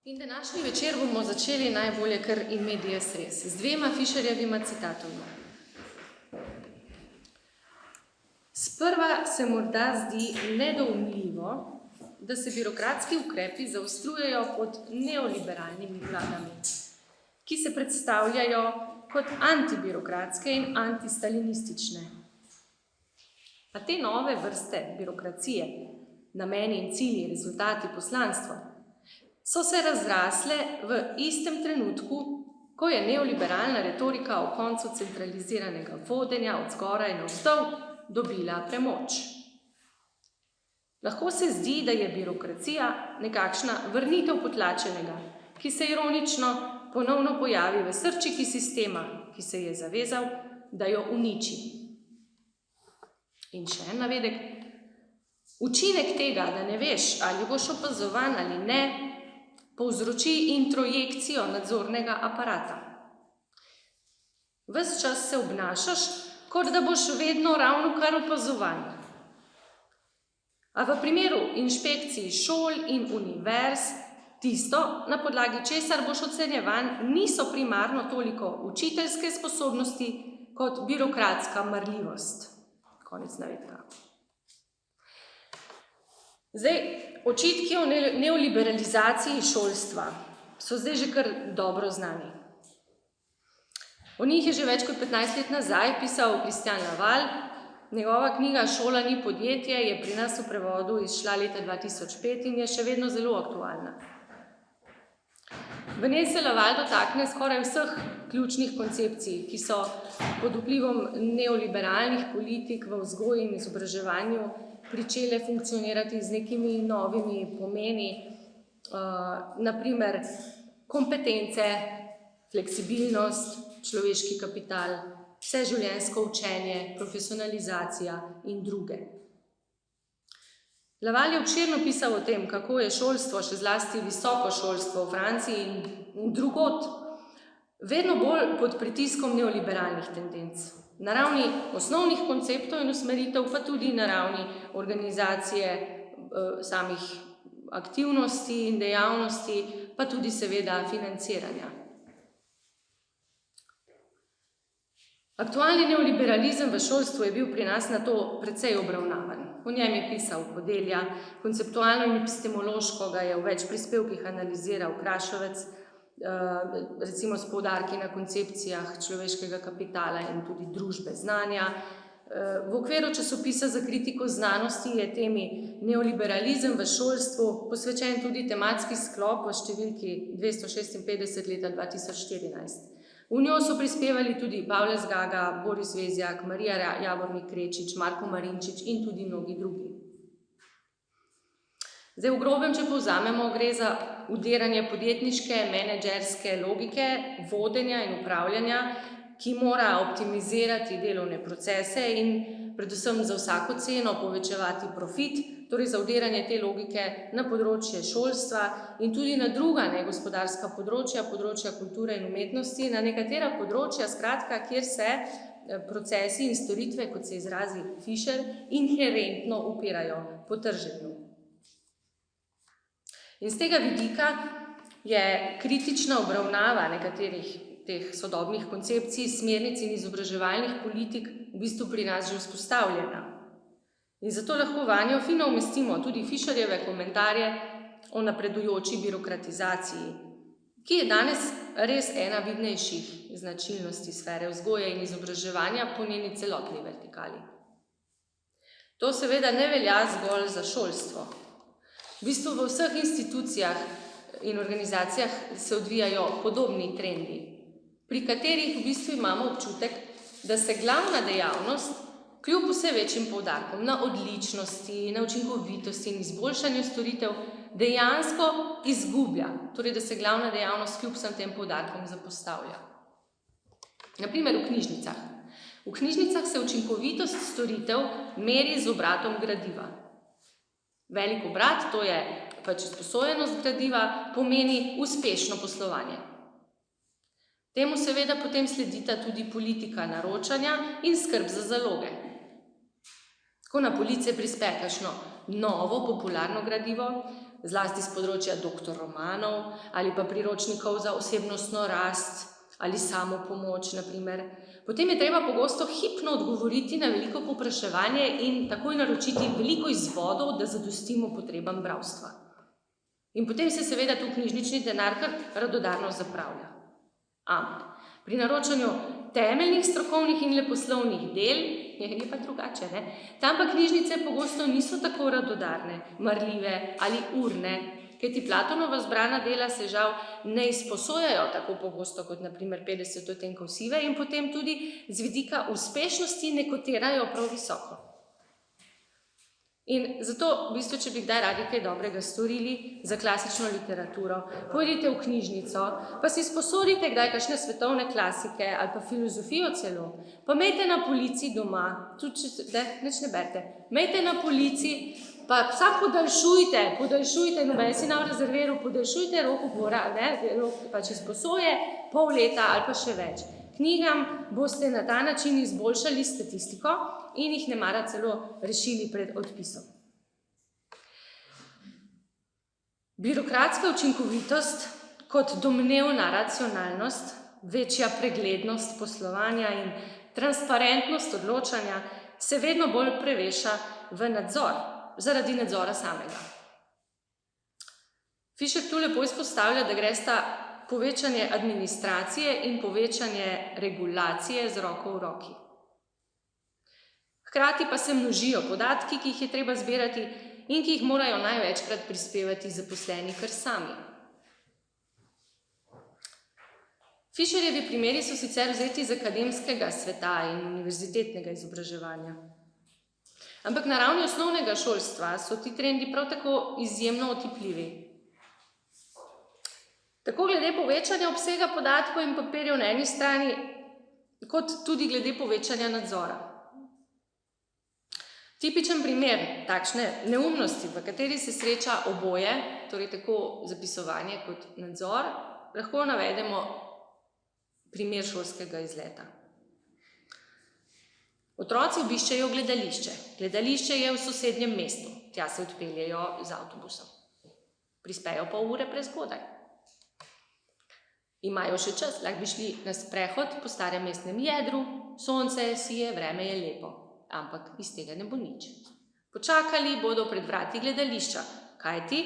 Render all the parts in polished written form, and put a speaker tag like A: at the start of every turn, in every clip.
A: In današnji večer bomo začeli najbolje kar in medias res, z dvema Fišerjevima citatoma. Sprva se morda zdi nedoumljivo, da se birokratski ukrepi zaostrujejo pod neoliberalnimi vladami, ki se predstavljajo kot antibirokratske in antistalinistične. A te nove vrste birokracije, nameni in cilji, rezultati, poslanstvo, so se razrasle v istem trenutku, ko je neoliberalna retorika o koncu centraliziranega vodenja od zgoraj navzdol dobila premoč. Lahko se zdi, da je birokracija nekakšna vrnitev potlačenega, ki se ironično ponovno pojavi v srčiki sistema, ki se je zavezal, da jo uniči. In še en navedek. Učinek tega, da ne veš, ali boš opazovan ali ne, povzroči introjekcijo nadzornega aparata. Ves čas se obnašaš, kot da boš vedno ravnokar opazovan. A v primeru inšpekcij šol in univerz, tisto, na podlagi česar boš ocenjevan, niso primarno toliko učiteljske sposobnosti kot birokratska marljivost. Konec navedka. Zdaj, očitki o neoliberalizaciji šolstva so zdaj že kar dobro znani. O njih je že več kot 15 let nazaj pisal Kristjan Laval. Njegova knjiga Šola ni podjetje je pri nas v prevodu izšla leta 2005 in je še vedno zelo aktualna. V njej se Laval dotakne skoraj vseh ključnih koncepcij, ki so pod vplivom neoliberalnih politik v vzgoji in izobraževanju pričele funkcionirati z nekimi novimi pomeni, naprimer kompetence, fleksibilnost, človeški kapital, vseživljenjsko učenje, profesionalizacija in druge. Laval je obširno pisal o tem, kako je šolstvo, še zlasti visoko šolstvo v Franciji in drugod, vedno bolj pod pritiskom neoliberalnih tendenc. Na ravni osnovnih konceptov in usmeritev, pa tudi na ravni organizacije samih aktivnosti in dejavnosti, pa tudi seveda financiranja. Aktualni neoliberalizem v šolstvu je bil pri nas na to precej obravnavan. O njem je pisal Kodelja, konceptualno in epistemološko ga je v več prispevkih analiziral Krašovec, recimo s poudarki na koncepcijah človeškega kapitala in tudi družbe znanja. V okviru časopisa za kritiko znanosti je temi neoliberalizem v šolstvu posvečen tudi tematski sklop v številki 256 leta 2014. V njo so prispevali tudi Pavle Zgaga, Boris Vezjak, Marija Javornik Krečič, Marko Marinčič in tudi mnogi drugi. Zdaj, v grobem, če povzamemo, gre za vdiranje podjetniške, menedžerske logike, vodenja in upravljanja, ki mora optimizirati delovne procese in predvsem za vsako ceno povečevati profit, torej za vdiranje te logike na področje šolstva in tudi na druga negospodarska področja, področja kulture in umetnosti, na nekatera področja, skratka, kjer se procesi in storitve, kot se izrazi Fišer, inherentno upirajo po trženju. In z tega vidika je kritična obravnava nekaterih teh sodobnih koncepcij, smernic in izobraževalnih politik v bistvu pri nas že vzpostavljena. In zato lahko vanjo fino umestimo tudi Fišerjeve komentarje o napredujoči birokratizaciji, ki je danes res ena vidnejših značilnosti sfere vzgoje in izobraževanja po njeni celotni vertikali. To seveda ne velja zgolj za šolstvo. V bistvu v vseh institucijah in organizacijah se odvijajo podobni trendi, pri katerih v bistvu imamo občutek, da se glavna dejavnost, kljub vse večjim poudarkom na odličnosti, na učinkovitosti in izboljšanju storitev, dejansko izgublja, torej da se glavna dejavnost kljub vsem tem poudarkom zapostavlja. Na primer v knjižnicah. V knjižnicah se učinkovitost storitev meri z obratom gradiva. Velik obrat, to je pač izposojenost gradiva, pomeni uspešno poslovanje. Temu seveda potem sledita tudi politika naročanja in skrb za zaloge. Ko na police prispe kakšno novo popularno gradivo, zlasti z področja doktor romanov ali pa priročnikov za osebnostno rast ali samopomoč, na primer. Potem je treba pogosto hipno odgovoriti na veliko povpraševanje in takoj naročiti veliko izvodov, da zadostimo potrebam bralstva. In potem se seveda tu knjižnični denar kar radodarno zapravlja. Ampak pri naročanju temeljnih strokovnih in leposlovnih del je pa drugače, ne? Tam pa knjižnice pogosto niso tako radodarne, marljive ali urne, kajti Platonova zbrana dela se žal ne izposojajo tako pogosto kot na primer 50 odtenkov sive in potem tudi z vidika uspešnosti ne kotirajo prav visoko. In zato, v bistvu, če bi kdaj radi kaj dobrega storili za klasično literaturo, pojdite v knjižnico, pa si sposodite kdaj kakšne svetovne klasike ali pa filozofijo celo, pa imejte na polici doma, tudi če nič ne berete, imejte na polici, pa sam podaljšujte, noben si nam rezerviral, podaljšujte rok upora, rok pač izposoje, pol leta ali pa še več. Knjigam boste na ta način izboljšali statistiko in jih nemara celo rešili pred odpisom. Birokratska učinkovitost kot domnevna racionalnost, večja preglednost poslovanja in transparentnost odločanja se vedno bolj preveša v nadzor, zaradi nadzora samega. Fischer tu lepo izpostavlja, da gresta povečanje administracije in povečanje regulacije z roko v roki. Hkrati pa se množijo podatki, ki jih je treba zbirati in ki jih morajo največkrat prispevati zaposleni kar sami. Fischerjevi primeri so sicer vzeti iz akademskega sveta in univerzitetnega izobraževanja. Ampak na ravni osnovnega šolstva so ti trendi prav tako izjemno otipljivi. Tako glede povečanja obsega podatkov in papirjev na eni strani, kot tudi glede povečanja nadzora. Tipičen primer takšne neumnosti, v kateri se sreča oboje, torej tako zapisovanje kot nadzor, lahko navedemo primer šolskega izleta. Otroci obiščejo gledališče. Gledališče je v sosednjem mestu. Tja se odpeljejo z avtobusom. Prispejo pol ure prezgodaj. Imajo še čas, lahko bi šli na sprehod po starem mestnem jedru, sonce sije, vreme je lepo, ampak iz tega ne bo nič. Počakali bodo pred vrati gledališča, kajti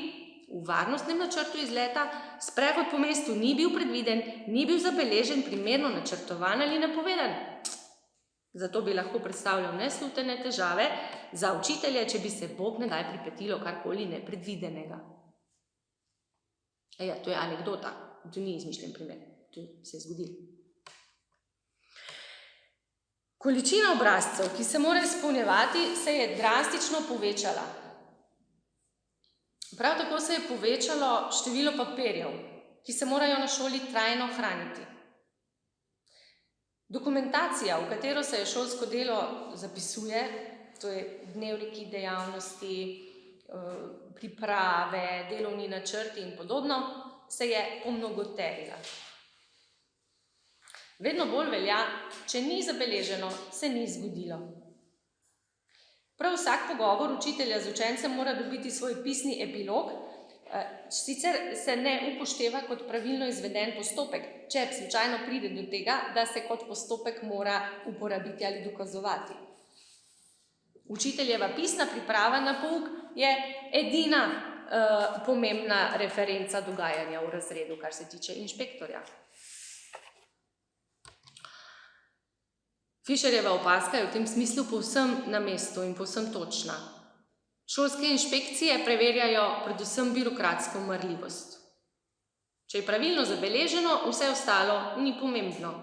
A: v varnostnem načrtu izleta sprehod po mestu ni bil predviden, ni bil zabeležen, primerno načrtovan ali napovedan. Zato bi lahko predstavljal neslutene težave za učitelje, če bi se Bog ne daj pripetilo karkoli nepredvidenega. To je anekdota. To ni izmišljen primer, to se je zgodilo. Količina obrazcev, ki se mora izpolnjevati, se je drastično povečala. Prav tako se je povečalo število papirjev, ki se morajo na šoli trajno hraniti. Dokumentacija, v katero se je šolsko delo zapisuje, to je dnevniki dejavnosti, priprave, delovni načrti in podobno, se je pomnogoterila. Vedno bolj velja, če ni zabeleženo, se ni zgodilo. Prav vsak pogovor učitelja z učencem mora dobiti svoj pisni epilog, sicer se ne upošteva kot pravilno izveden postopek, če slučajno pride do tega, da se kot postopek mora uporabiti ali dokazovati. Učiteljeva pisna priprava na pouk je edina pomembna referenca dogajanja v razredu, kar se tiče inšpektorja. Fischerjeva opazka je v tem smislu povsem na mestu in povsem točna. Šolske inšpekcije preverjajo predvsem birokratsko marljivost. Če je pravilno zabeleženo, vse ostalo ni pomembno.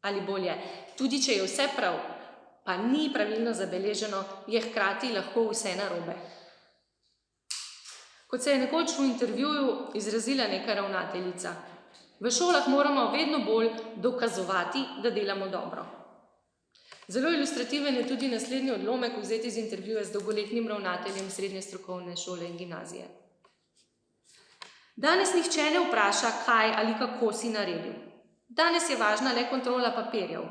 A: Ali bolje, tudi če je vse prav, pa ni pravilno zabeleženo, je hkrati lahko vse narobe. Kot se je nekoč v intervjuju izrazila neka ravnateljica, v šolah moramo vedno bolj dokazovati, da delamo dobro. Zelo ilustrativen je tudi naslednji odlomek vzeti iz intervjuja z dolgoletnim ravnateljem srednje strokovne šole in gimnazije. Danes nihče ne vpraša, kaj ali kako si naredil. Danes je važna le kontrola papirjev.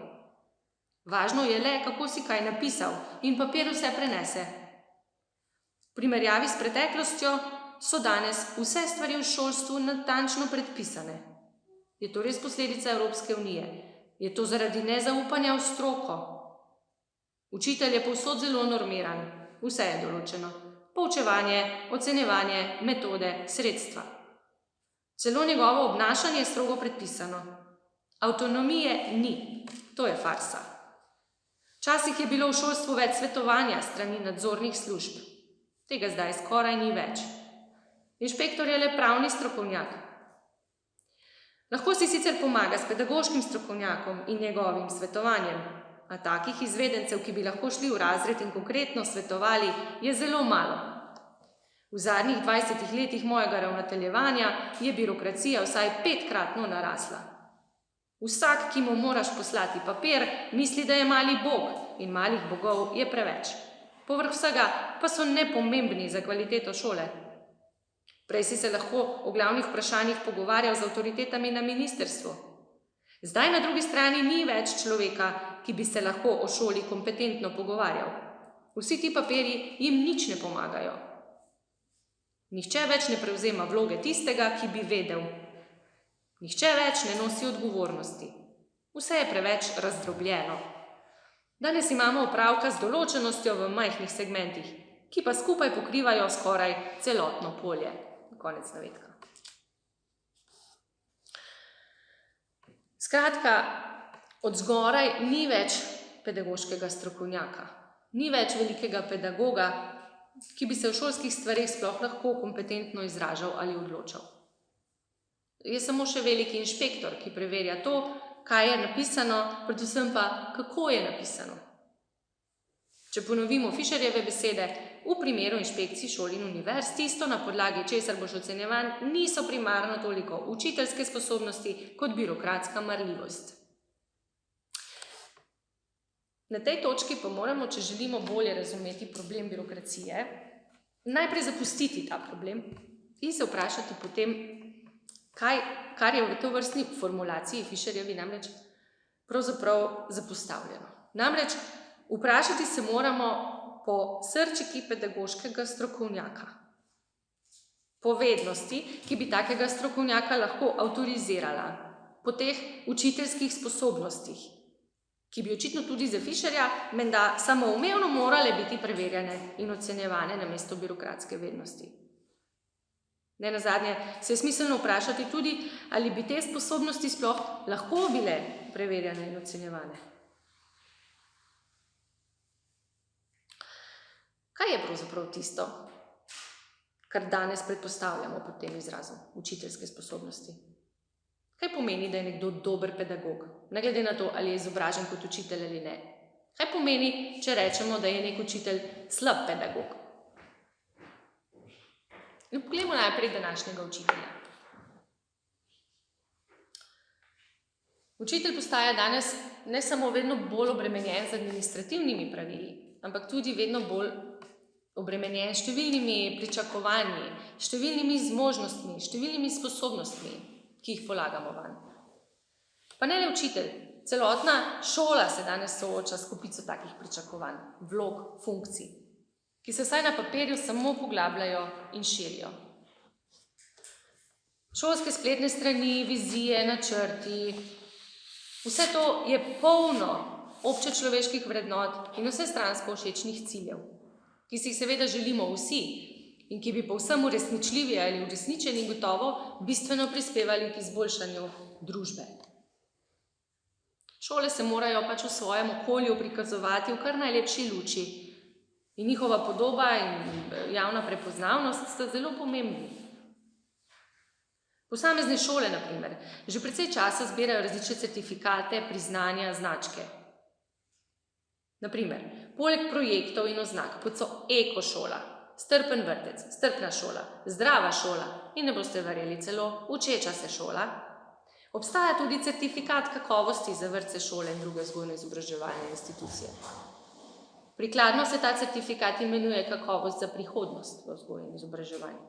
A: Važno je le, kako si kaj napisal in papir vse prenese. V primerjavi s preteklostjo so danes vse stvari v šolstvu natančno predpisane. Je to res posledica Evropske unije? Je to zaradi nezaupanja v stroko? Učitelj je povsod zelo normiran, vse je določeno. Poučevanje, ocenjevanje, metode, sredstva. Celo njegovo obnašanje je strogo predpisano. Avtonomije ni, to je farsa. Včasih je bilo v šolstvu več svetovanja strani nadzornih služb. Tega zdaj skoraj ni več. Inšpektor je le pravni strokovnjak. Lahko si sicer pomaga s pedagoškim strokovnjakom in njegovim svetovanjem, a takih izvedencev, ki bi lahko šli v razred in konkretno svetovali, je zelo malo. V zadnjih 20 letih mojega ravnateljevanja je birokracija vsaj 5-kratno narasla. Vsak, ki mu moraš poslati papir, misli, da je mali bog in malih bogov je preveč. Povrh vsega pa so nepomembni za kvaliteto šole. Prej si se lahko o glavnih vprašanjih pogovarjal z avtoritetami na ministrstvu. Zdaj na drugi strani ni več človeka, ki bi se lahko o šoli kompetentno pogovarjal. Vsi ti papirji jim nič ne pomagajo. Nihče več ne prevzema vloge tistega, ki bi vedel. Nihče več ne nosi odgovornosti. Vse je preveč razdrobljeno. Danes imamo opravka z določenostjo v majhnih segmentih, ki pa skupaj pokrivajo skoraj celotno polje. Konec navedka. Skratka, od zgoraj ni več pedagoškega strokovnjaka, ni več velikega pedagoga, ki bi se v šolskih stvareh sploh lahko kompetentno izražal ali odločal. Je samo še veliki inšpektor, ki preverja to, kaj je napisano, predvsem pa, kako je napisano. Če ponovimo Fischerjeve besede, v primeru inšpekcij šol in univerz, tisto, na podlagi česar boš ocenjevan, niso primarno toliko učiteljske sposobnosti kot birokratska marljivost. Na tej točki pa moramo, če želimo bolje razumeti problem birokracije, najprej zapustiti ta problem in se vprašati potem, kar je v tovrstni formulaciji Fischerjevi namreč pravzaprav zapostavljeno. Namreč vprašati se moramo po srčiki pedagoškega strokovnjaka, po vednosti, ki bi takega strokovnjaka lahko avtorizirala, po teh učiteljskih sposobnostih, ki bi očitno tudi za Fischerja menda samoumevno morale biti preverjane in ocenjevane namesto birokratske vednosti. Nenazadnje se je smiselno vprašati tudi, ali bi te sposobnosti sploh lahko bile preverjane in ocenjevane. Kaj je pravzaprav tisto, kar danes predpostavljamo pod tem izrazom učiteljske sposobnosti? Kaj pomeni, da je nekdo dober pedagog, ne glede na to, ali je izobražen kot učitelj ali ne? Kaj pomeni, če rečemo, da je nek učitelj slab pedagog? In poglejmo najprej današnjega učitelja. Učitelj postaja danes ne samo vedno bolj obremenjen z administrativnimi pravili, ampak tudi vedno bolj obremenjen s številnimi pričakovanji, številnimi zmožnostmi, številnimi sposobnostmi, ki jih polagamo vanj. Pa ne le učitelj, celotna šola se danes sooča s kopico takih pričakovanj, vlog, funkcij, ki se vsaj na papirju samo poglabljajo in širijo. Šolske spletne strani, vizije, načrti, vse to je polno občečloveških vrednot in vsestransko všečnih ciljev, ki si jih seveda želimo vsi in ki bi povsem uresničljivi ali uresničeni gotovo bistveno prispevali k izboljšanju družbe. Šole se morajo pač v svojem okolju prikazovati v kar najlepši luči in njihova podoba in javna prepoznavnost sta zelo pomembni. Posamezne šole, na primer, že precej časa zbirajo različne certifikate, priznanja, značke. Na primer, poleg projektov in oznak, kot so ekošola, strpen vrtec, strpna šola, zdrava šola in ne boste verjeli celo učeča se šola, obstaja tudi certifikat kakovosti za vrtce, šole in druge vzgojno-izobraževalne institucije. Prikladno se ta certifikat imenuje kakovost za prihodnost v vzgoji in izobraževanju.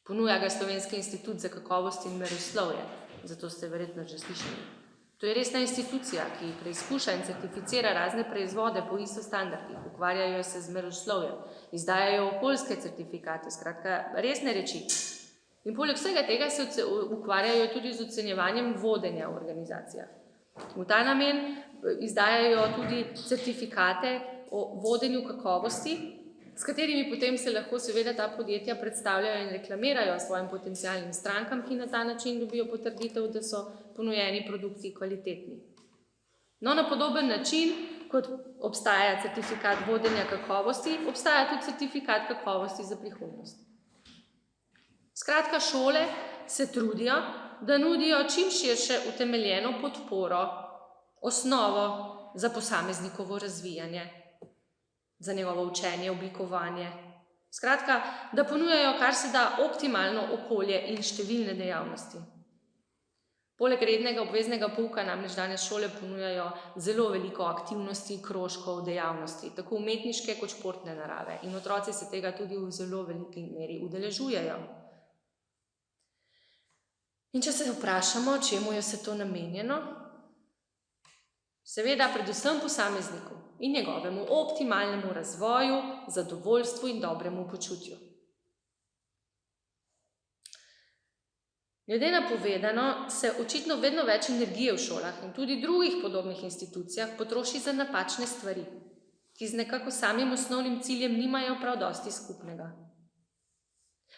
A: Ponuja ga Slovenski institut za kakovost in meroslovje, zato ste verjetno že slišali. To je resna institucija, ki preizkuša in certificira razne proizvode po ISO standardih, ukvarjajo se z meroslovjem, izdajajo okoljske certifikate, skratka resne reči. In poleg vsega tega se ukvarjajo tudi z ocenjevanjem vodenja v organizacijah. V ta namen izdajajo tudi certifikate o vodenju kakovosti, s katerimi potem se lahko seveda ta podjetja predstavljajo in reklamirajo svojim potencialnim strankam, ki na ta način dobijo potrditev, da so ponujeni produkti kvalitetni. No, na podoben način, kot obstaja certifikat vodenja kakovosti, obstaja tudi certifikat kakovosti za prihodnost. Skratka, šole se trudijo, da nudijo čim širše utemeljeno podporo, osnovo za posameznikovo razvijanje, za njegovo učenje, oblikovanje. Skratka, da ponujajo kar se da optimalno okolje in številne dejavnosti. Poleg rednega obveznega pouka namreč danes šole ponujajo zelo veliko aktivnosti, krožkov, dejavnosti, tako umetniške kot športne narave. In otroci se tega tudi v zelo veliki meri udeležujejo. In če se vprašamo, čemu je vse to namenjeno, seveda predvsem posamezniku in njegovemu optimalnemu razvoju, zadovoljstvu in dobremu počutju. Glede na povedano se očitno vedno več energije v šolah in tudi drugih podobnih institucijah potroši za napačne stvari, ki z nekako samim osnovnim ciljem nimajo prav dosti skupnega.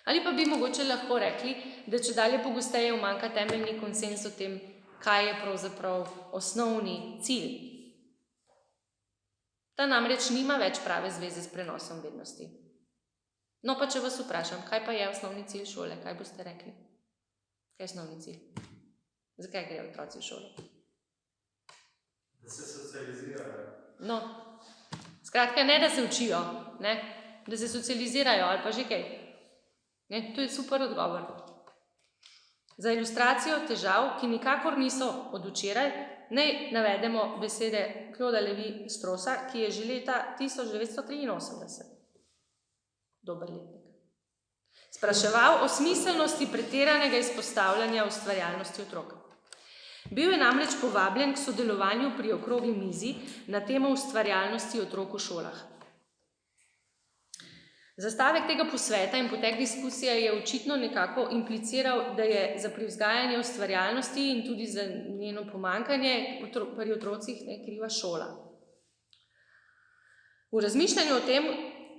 A: Ali pa bi mogoče lahko rekli, da čedalje pogosteje umanjka temeljni konsenz o tem, kaj je pravzaprav osnovni cilj. Ta namreč nima več prave zveze s prenosom vednosti. No, pa če vas vprašam, kaj pa je osnovni cilj šole, kaj boste rekli? Kaj je osnovni cilj? Zakaj grejo otroci v šolo?
B: Da se socializirajo.
A: No, skratka, ne da se učijo, ne? Da se socializirajo ali pa že kaj. Ne? To je super odgovor. Za ilustracijo težav, ki nikakor niso od včeraj, naj navedemo besede Clauda Lévi-Straussa, ki je že leta 1983, dober letnik, spraševal o smiselnosti pretiranega izpostavljanja ustvarjalnosti otrok. Bil je namreč povabljen k sodelovanju pri okrogli mizi na temo ustvarjalnosti otrok v šolah. Zastavek tega posveta in potek diskusije je očitno nekako impliciral, da je za privzgajanje ustvarjalnosti in tudi za njeno pomanjkanje pri otrocih kriva šola. V razmišljanju o tem,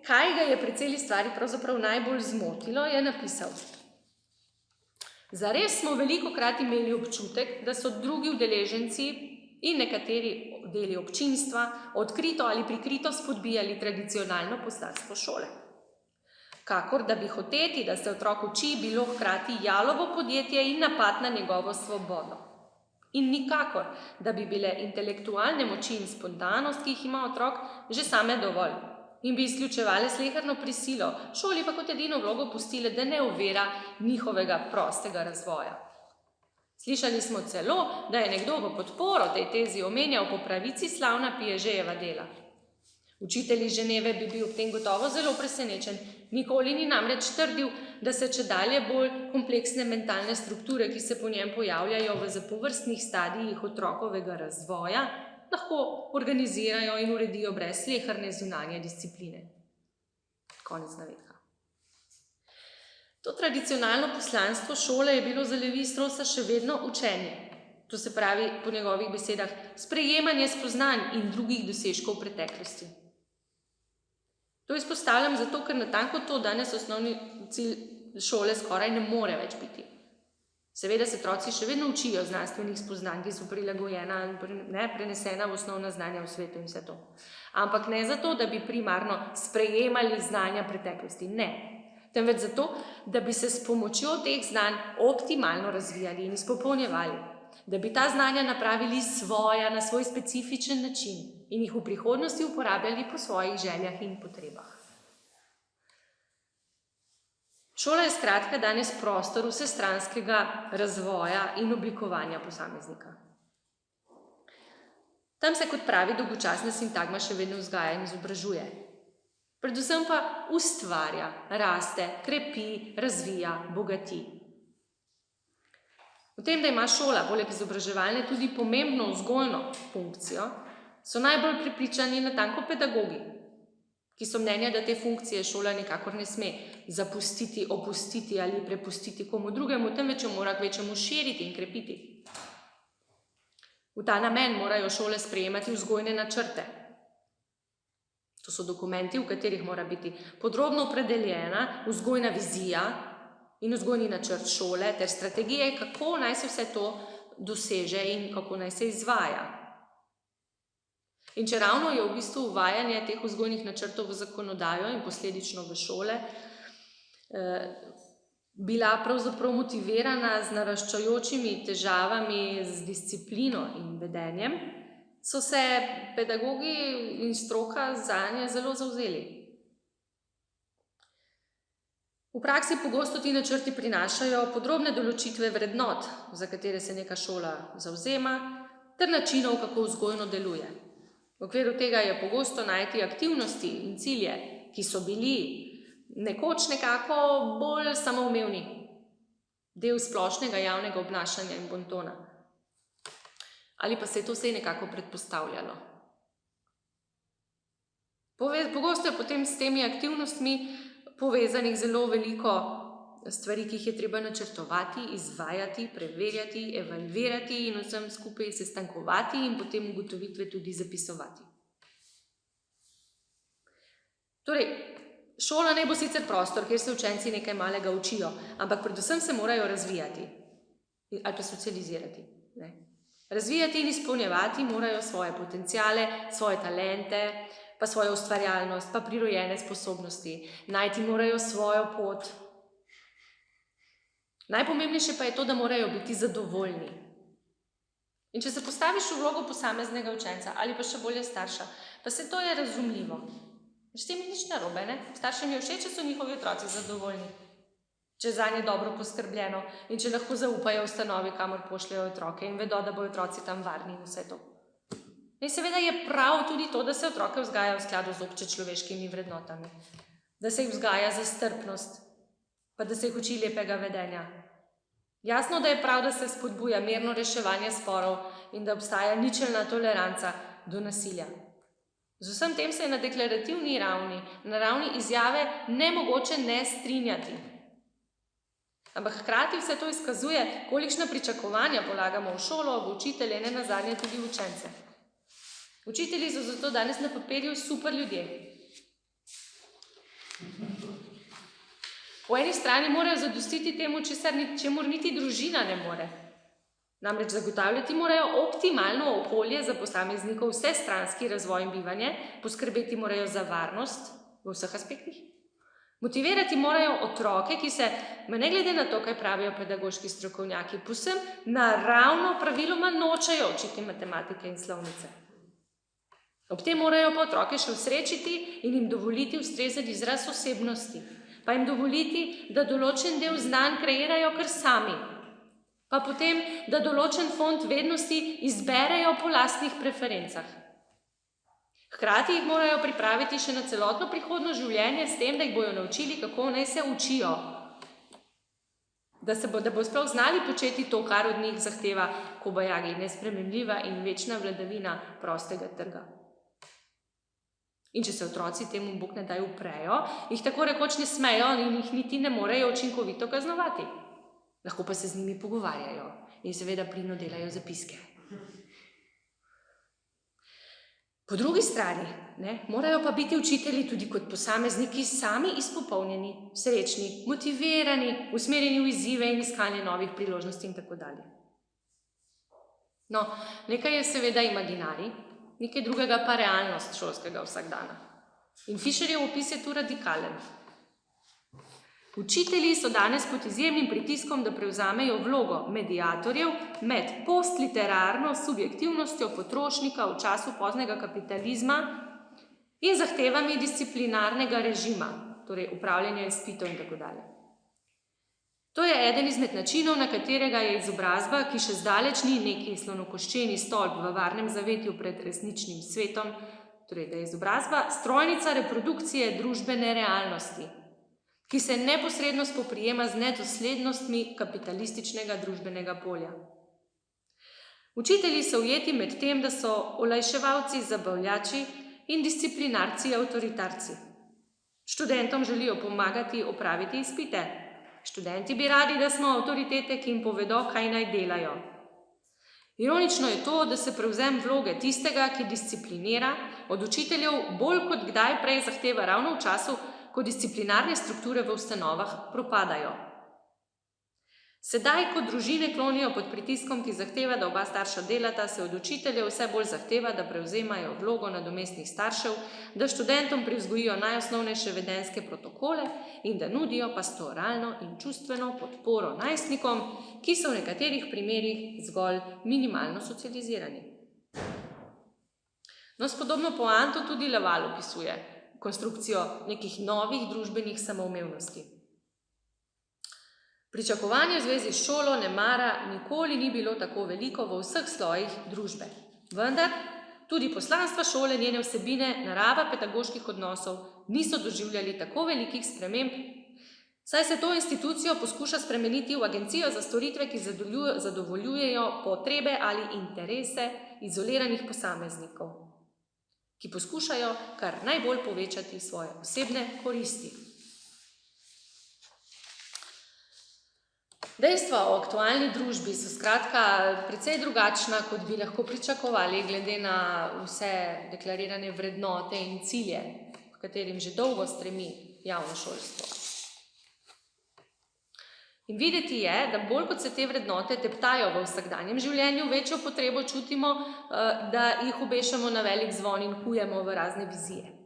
A: kaj ga je pri celi stvari pravzaprav najbolj zmotilo, je napisal: Zares smo velikokrat imeli občutek, da so drugi udeleženci in nekateri deli občinstva odkrito ali prikrito spodbijali tradicionalno poslanstvo šole. Kakor da bi hoteti, da se otrok uči, bilo hkrati jalovo podjetje in napad na njegovo svobodo. In nikakor, da bi bile intelektualne moči in spontanost, ki jih ima otrok, že same dovolj in bi izključevale sleherno prisilo, šoli pa kot edino vlogo pustile, da ne ovira njihovega prostega razvoja. Slišali smo celo, da je nekdo v podporo tej tezi omenjal po pravici slavna Piagetjeva dela. Učitelj iz Ženeve bi bil ob tem gotovo zelo presenečen, nikoli ni namreč trdil, da se čedalje bolj kompleksne mentalne strukture, ki se po njem pojavljajo v zapovrstnih stadijih otrokovega razvoja, lahko organizirajo in uredijo brez sleherne zunanje discipline. Konec navedka. To tradicionalno poslanstvo šole je bilo za Lévi-Straussa še vedno učenje. To se pravi, po njegovih besedah, sprejemanje spoznanj in drugih dosežkov preteklosti. To izpostavljam zato, ker natanko to danes osnovni cilj šole skoraj ne more več biti. Seveda se otroci še vedno učijo znanstvenih spoznanj, ki so prilagojena in prenesena v osnovna znanja v svetu in vse to. Ampak ne zato, da bi primarno sprejemali znanja preteklosti, ne. Temveč zato, da bi se s pomočjo teh znanj optimalno razvijali in izpopolnjevali. Da bi ta znanja napravili svoja na svoj specifičen način in jih v prihodnosti uporabljali po svojih željah in potrebah. Šola je skratka danes prostor vsestranskega razvoja in oblikovanja posameznika. Tam se, kot pravi dolgočasna sintagma, še vedno vzgaja in izobražuje. Predvsem pa ustvarja, raste, krepi, razvija, bogati. V tem, da ima šola poleg izobraževalne tudi pomembno vzgojno funkcijo, so najbolj prepričani natanko pedagogi, ki so mnenja, da te funkcije šola nikakor ne sme zapustiti, opustiti ali prepustiti komu drugemu, temveč jo mora kvečjemu širiti in krepiti. V ta namen morajo šole sprejemati vzgojne načrte. To so dokumenti, v katerih mora biti podrobno opredeljena vzgojna vizija in vzgojni načrt šole ter strategije, kako naj se vse to doseže in kako naj se izvaja. In če ravno je v bistvu uvajanje teh vzgojnih načrtov v zakonodajo in posledično v šole bila pravzaprav motivirana z naraščajočimi težavami z disciplino in vedenjem, so se pedagogi in stroka zanje zelo zavzeli. V praksi pogosto ti načrti prinašajo podrobne določitve vrednot, za katere se neka šola zavzema, ter načinov, kako vzgojno deluje. V okviru tega je pogosto najti aktivnosti in cilje, ki so bili nekoč nekako bolj samoumevni, del splošnega javnega obnašanja in bontona. Ali pa se je to vse nekako predpostavljalo. Pogosto je potem s temi aktivnostmi povezanih zelo veliko stvari, ki jih je treba načrtovati, izvajati, preverjati, evalvirati in vsem skupaj sestankovati in potem ugotovitve tudi zapisovati. Torej, šola naj bo sicer prostor, kjer se učenci nekaj malega učijo, ampak predvsem se morajo razvijati ali pa socializirati. Razvijati in izpolnjevati morajo svoje potenciale, svoje talente, pa svojo ustvarjalnost, pa prirojene sposobnosti. Najti morajo svojo pot. Najpomembnejše pa je to, da morajo biti zadovoljni. In če se postaviš v vlogo posameznega učenca ali pa še bolje starša, pa se to je razumljivo. S tem ni nič narobe, ne? Staršem je všeč, če so njihovi otroci zadovoljni, če je zanje dobro poskrbljeno in če lahko zaupajo ustanovi, kamor pošljejo otroke in vedo, da bodo otroci tam varni in vse to. In seveda je prav tudi to, da se otroke vzgaja v skladu z občečloveškimi vrednotami, da se jih vzgaja za strpnost, pa da se jih uči lepega vedenja. Jasno, da je prav, da se spodbuja mirno reševanje sporov in da obstaja ničelna toleranca do nasilja. Z vsem tem se je na deklarativni ravni, na ravni izjave, nemogoče ne strinjati. Ampak hkrati vse to izkazuje, kolikšna pričakovanja polagamo v šolo, v učitelje, ne nazadnje tudi v učence. Učitelji so zato danes na papirju super ljudje. Po eni strani morajo zadostiti temu, čemur niti družina ne more. Namreč zagotavljati morajo optimalno okolje za posameznikov vsestranski razvoj in bivanje, poskrbeti morajo za varnost v vseh aspektih. Motivirati morajo otroke, ki se, ne glede na to, kaj pravijo pedagoški strokovnjaki, povsem naravno praviloma nočejo učiti matematike in slovnice. Ob tem morajo pa otroke še usrečiti in jim dovoliti ustrezen izraz osebnosti, pa jim dovoliti, da določen del znanj kreirajo kar sami, pa potem, da določen fond vednosti izberejo po lastnih preferencah. Hkrati jih morajo pripraviti še na celotno prihodno življenje s tem, da jih bojo naučili, kako naj se učijo. Da bodo sploh znali početi to, kar od njih zahteva kobajagi, nespremljiva in večna vladavina prostega trga. In če se otroci temu Bog ne daj uprejo, jih tako rekoč ne smejo in jih niti ne morejo učinkovito kaznovati. Lahko pa se z njimi pogovarjajo in seveda pridno delajo zapiske. Po drugi strani, morajo pa biti učitelji tudi kot posamezniki sami izpopolnjeni, srečni, motivirani, usmerjeni v izzive in iskanje novih priložnosti in tako dalje. No, nekaj je seveda imaginarij, nekaj drugega pa realnost šolskega vsakdana. In Fischerjev opis je tu radikalen. Učitelji so danes pod izjemnim pritiskom, da prevzamejo vlogo mediatorjev med postliterarno subjektivnostjo potrošnika v času poznega kapitalizma in zahtevami disciplinarnega režima, torej upravljanja izpitov in tako dalje. To je eden izmed načinov, na katerega je izobrazba, ki še zdaleč ni neki slonokoščeni stolp v varnem zavetju pred resničnim svetom, torej da je izobrazba strojnica reprodukcije družbene realnosti, ki se neposredno spoprijema z nedoslednostmi kapitalističnega družbenega polja. Učitelji so ujeti med tem, da so olajševalci zabavljači in disciplinarci avtoritarci. Študentom želijo pomagati opraviti izpite. Študenti bi radi, da smo avtoritete, ki jim povedo, kaj naj delajo. Ironično je to, da se prevzem vloge tistega, ki disciplinira, od učiteljev bolj kot kdaj prej zahteva ravno v času, ko disciplinarne strukture v ustanovah propadajo. Sedaj, ko družine klonijo pod pritiskom, ki zahteva, da oba starša delata, se od učiteljev vse bolj zahteva, da prevzemajo vlogo nadomestnih staršev, da študentom privzgojijo najosnovnejše vedenjske protokole in da nudijo pastoralno in čustveno podporo najstnikom, ki so v nekaterih primerih zgolj minimalno socializirani. No, s podobno poanto tudi Laval opisuje konstrukcijo nekih novih družbenih samoumevnosti. Pričakovanje v zvezi s šolo nemara nikoli ni bilo tako veliko v vseh slojih družbe. Vendar tudi poslanstva šole, njene vsebine, narava pedagoških odnosov niso doživljali tako velikih sprememb, saj se to institucijo poskuša spremeniti v agencijo za storitve, ki zadovoljujejo potrebe ali interese izoliranih posameznikov, ki poskušajo kar najbolj povečati svoje osebne koristi. Dejstva o aktualni družbi so skratka precej drugačna, kot bi lahko pričakovali, glede na vse deklarirane vrednote in cilje, v katerim že dolgo stremi javno šolstvo. In videti je, da bolj kot se te vrednote teptajo v vsakdanjem življenju, večjo potrebo čutimo, da jih obešamo na velik zvon in kujemo v razne vizije.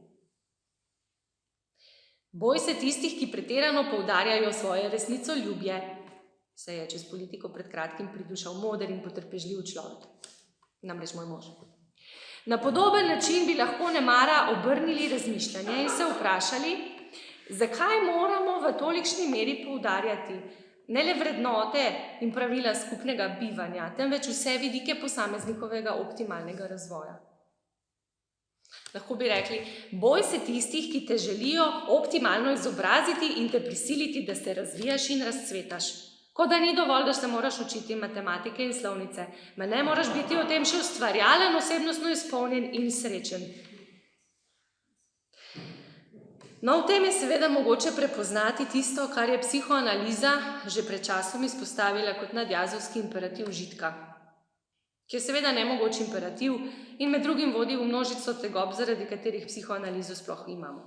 A: Boj se tistih, ki pretirano poudarjajo svoje resnicoljubje, se je čez politiko pred kratkim pridušal moder in potrpežljiv človek, namreč moj mož. Na podoben način bi lahko nemara obrnili razmišljanje in se vprašali, zakaj moramo v tolikšni meri poudarjati ne le vrednote in pravila skupnega bivanja, temveč vse vidike posameznikovega optimalnega razvoja. Lahko bi rekli, boj se tistih, ki te želijo optimalno izobraziti in te prisiliti, da se razvijaš in razcvetaš. Kot da ni dovolj, da se moraš učiti matematike in slovnice, ma ne moraš biti o tem še ustvarjalen, osebnostno izpolnjen in srečen. No, v tem je seveda mogoče prepoznati tisto, kar je psihoanaliza že pred časom izpostavila kot nadjazovski imperativ užitka, ki je seveda nemogoč imperativ in med drugim vodi v množico tegob, zaradi katerih psihoanalizo sploh imamo.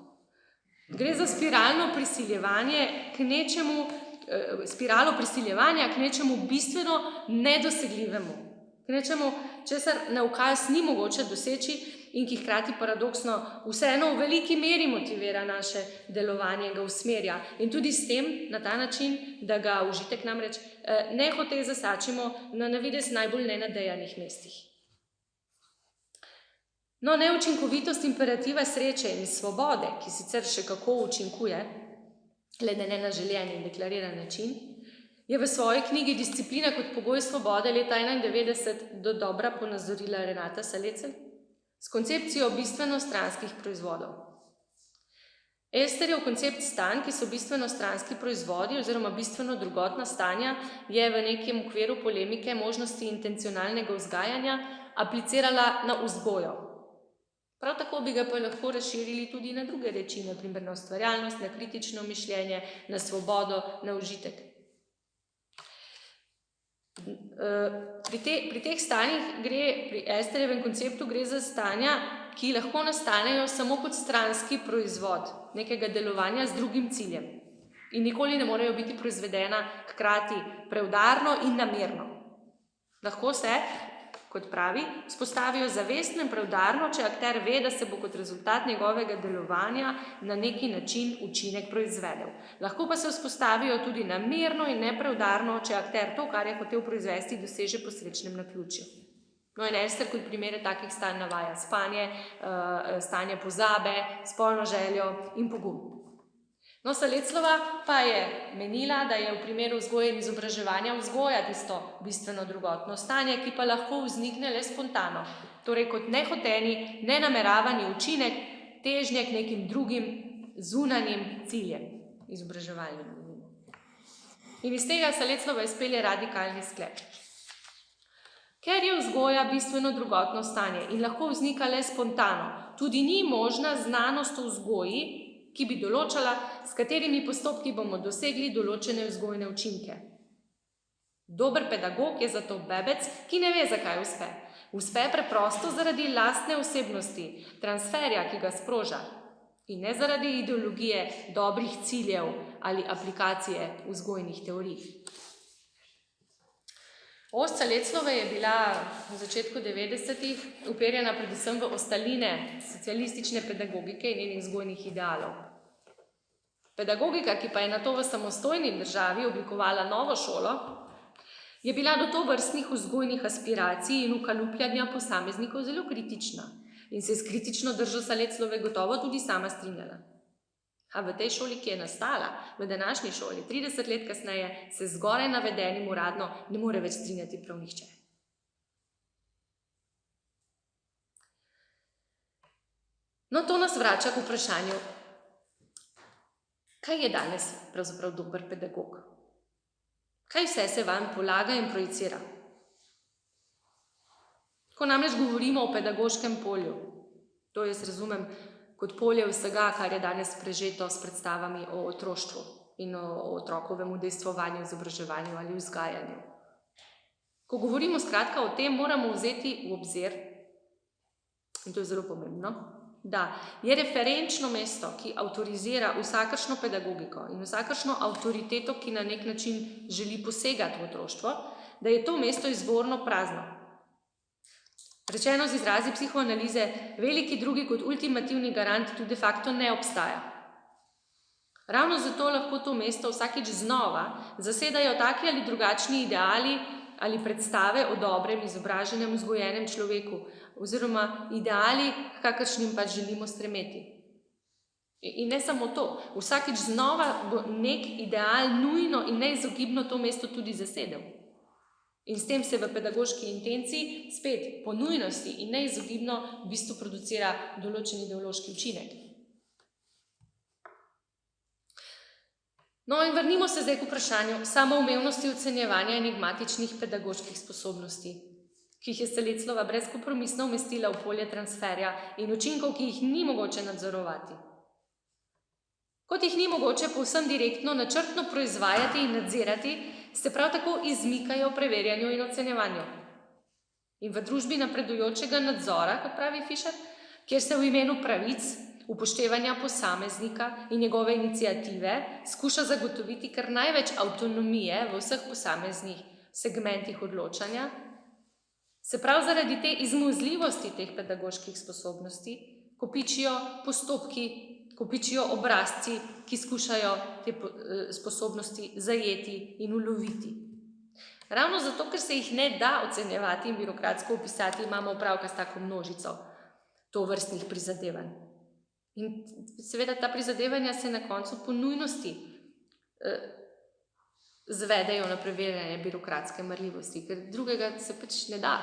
A: Gre za spiralo prisiljevanja k nečemu bistveno nedosegljivemu, k nečemu, česar na ukaz ni mogoče doseči in ki hkrati paradoksno vseeno v veliki meri motivira naše delovanje, ga usmerja in tudi s tem, na ta način, da ga užitek namreč nehote zasačimo na navidez najbolj nenadejanih mestih. No, neučinkovitost imperativa sreče in svobode, ki sicer še kako učinkuje, le ne na željen in deklariran način, je v svoji knjigi Disciplina kot pogoj svobode leta 1991 dodobra ponazorila Renata Salecl s koncepcijo bistveno stranskih proizvodov. Esterjev koncept stanj, ki so bistveno stranski proizvodi oziroma bistveno drugotna stanja, je v nekem okviru polemike možnosti intencionalnega vzgajanja aplicirala na vzgojo. Prav tako bi ga pa lahko razširili tudi na druge reči, na primer na ustvarjalnost, na kritično mišljenje, na svobodo, na užitek. Pri teh stanjih pri Esterjevem konceptu gre za stanja, ki lahko nastanejo samo kot stranski proizvod nekega delovanja z drugim ciljem in nikoli ne morejo biti proizvedena hkrati preudarno in namerno. Lahko se, kot pravi, vzpostavijo zavestno in preudarno, če akter ve, da se bo kot rezultat njegovega delovanja na neki način učinek proizvedel. Lahko pa se vzpostavijo tudi namerno in nepreudarno, če akter to, kar je hotel proizvesti, doseže po srečnem naključju. No in Ester kot primere takih stanj navaja spanje, stanje pozabe, spolno željo in pogum. No, Saleclova pa je menila, da je v primeru vzgoje in izobraževanja vzgoja tisto bistveno drugotno stanje, ki pa lahko vznikne le spontano, torej kot nehoteni, nenameravani učinek težnje k nekim drugim zunanjim ciljem. izobraževalnim mimo. In iz tega Saleclova izpelje radikalni sklep. Ker je vzgoja bistveno drugotno stanje in lahko vznika le spontano, tudi ni možna znanost o vzgoji, ki bi določala, s katerimi postopki bomo dosegli določene vzgojne učinke. Dober pedagog je zato bebec, ki ne ve, zakaj uspe. Uspe preprosto zaradi lastne osebnosti, transferja, ki ga sproža, in ne zaradi ideologije, dobrih ciljev ali aplikacije vzgojnih teorij. Os Saleclove je bila v začetku 90-ih uperjena predvsem v ostaline socialistične pedagogike in njenih vzgojnih idealov. Pedagogika, ki pa je nato v samostojni državi oblikovala novo šolo, je bila do tovrstnih vzgojnih aspiracij in ukalupljanja posameznikov zelo kritična in se s kritično držo Saleclove gotovo tudi sama strinjala. A v tej šoli, ki je nastala, v današnji šoli, 30 let kasneje, se zgoraj navedenim uradno ne more več strinjati prav nihče. No, to nas vrača k vprašanju, kaj je danes pravzaprav dober pedagog? Kaj vse se vam polaga in projicira? Ko namreč govorimo o pedagoškem polju, to jaz razumem kot polje vsega, kar je danes prežeto s predstavami o otroštvu in o otrokovem udejstvovanju, izobraževanju ali vzgajanju. Ko govorimo skratka o tem, moramo vzeti v obzir, in to je zelo pomembno, da je referenčno mesto, ki avtorizira vsakršno pedagogiko in vsakršno avtoriteto, ki na nek način želi posegati v otroštvo, da je to mesto izvorno prazno. Rečeno z izrazi psihoanalize, veliki drugi kot ultimativni garant tu de facto ne obstaja. Ravno zato lahko to mesto vsakič znova zasedajo taki ali drugačni ideali ali predstave o dobrem, izobraženem, vzgojenem človeku oziroma ideali, kakršnim pa želimo stremeti. In ne samo to, vsakič znova bo nek ideal nujno in neizogibno to mesto tudi zasedel. In s tem se v pedagoški intenciji spet po nujnosti in neizogibno v bistvu producira določen ideološki učinek. No in vrnimo se zdaj k vprašanju samoumevnosti ocenjevanja enigmatičnih pedagoških sposobnosti, ki jih je Saleclova brezkompromisno umestila v polje transferja in učinkov, ki jih ni mogoče nadzorovati. Kot jih ni mogoče povsem direktno načrtno proizvajati in nadzirati, se prav tako izmikajo preverjanju in ocenjevanju. In v družbi napredujočega nadzora, kot pravi Fischer, kjer se v imenu pravic, upoštevanja posameznika in njegove iniciative skuša zagotoviti kar največ avtonomije v vseh posameznih segmentih odločanja, se prav zaradi te izmuzljivosti teh pedagoških sposobnosti kopičijo postopki, kopičijo obrazci, ki skušajo te sposobnosti zajeti in uloviti. Ravno zato, ker se jih ne da ocenjevati in birokratsko opisati, imamo opravka s tako množico tovrstnih prizadevanj. In seveda ta prizadevanja se na koncu po nujnosti zvedejo na preverjanje birokratske marljivosti, ker drugega se pač ne da.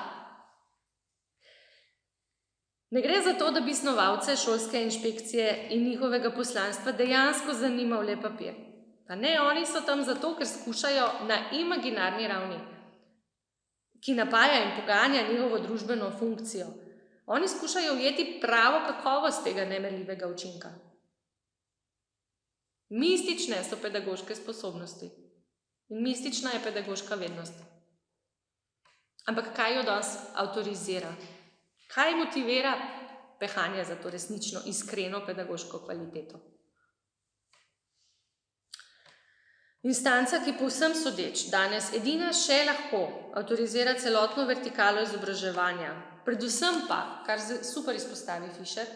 A: Ne gre za to, da bi snovalce šolske inšpekcije in njihovega poslanstva dejansko zanimal le papir. Pa ne, oni so tam zato, ker skušajo na imaginarni ravni, ki napaja in poganja njihovo družbeno funkcijo. Oni skušajo ujeti pravo kakovost tega nemerljivega učinka. Mistične so pedagoške sposobnosti in mistična je pedagoška vednost. Ampak kaj jo danes avtorizira? Kaj motivira pehanje za to resnično, iskreno pedagoško kvaliteto? Instanca, ki povsem sodeč danes edina še lahko avtorizira celotno vertikalo izobraževanja, predvsem pa, kar super izpostavi Fischer,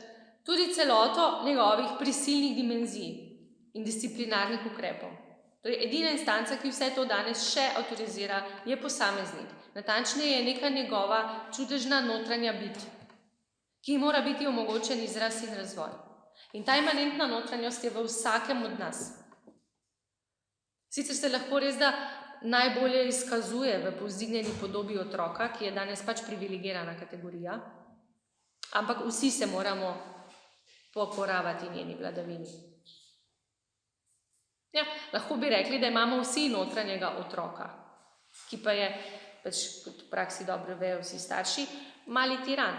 A: tudi celoto njegovih prisilnih dimenzij in disciplinarnih ukrepov. Torej, edina instanca, ki vse to danes še avtorizira, je posameznik. Natančneje je neka njegova čudežna notranja bit, ki mora biti omogočen izraz in razvoj. In ta imanentna notranjost je v vsakem od nas. Sicer se lahko res da najbolje izkazuje v povzdignjeni podobi otroka, ki je danes pač privilegirana kategorija, ampak vsi se moramo pokoravati njeni vladavini. Ja, lahko bi rekli, da imamo vsi notranjega otroka, ki pa je, pač kot v praksi dobro vejo vsi starši, mali tiran.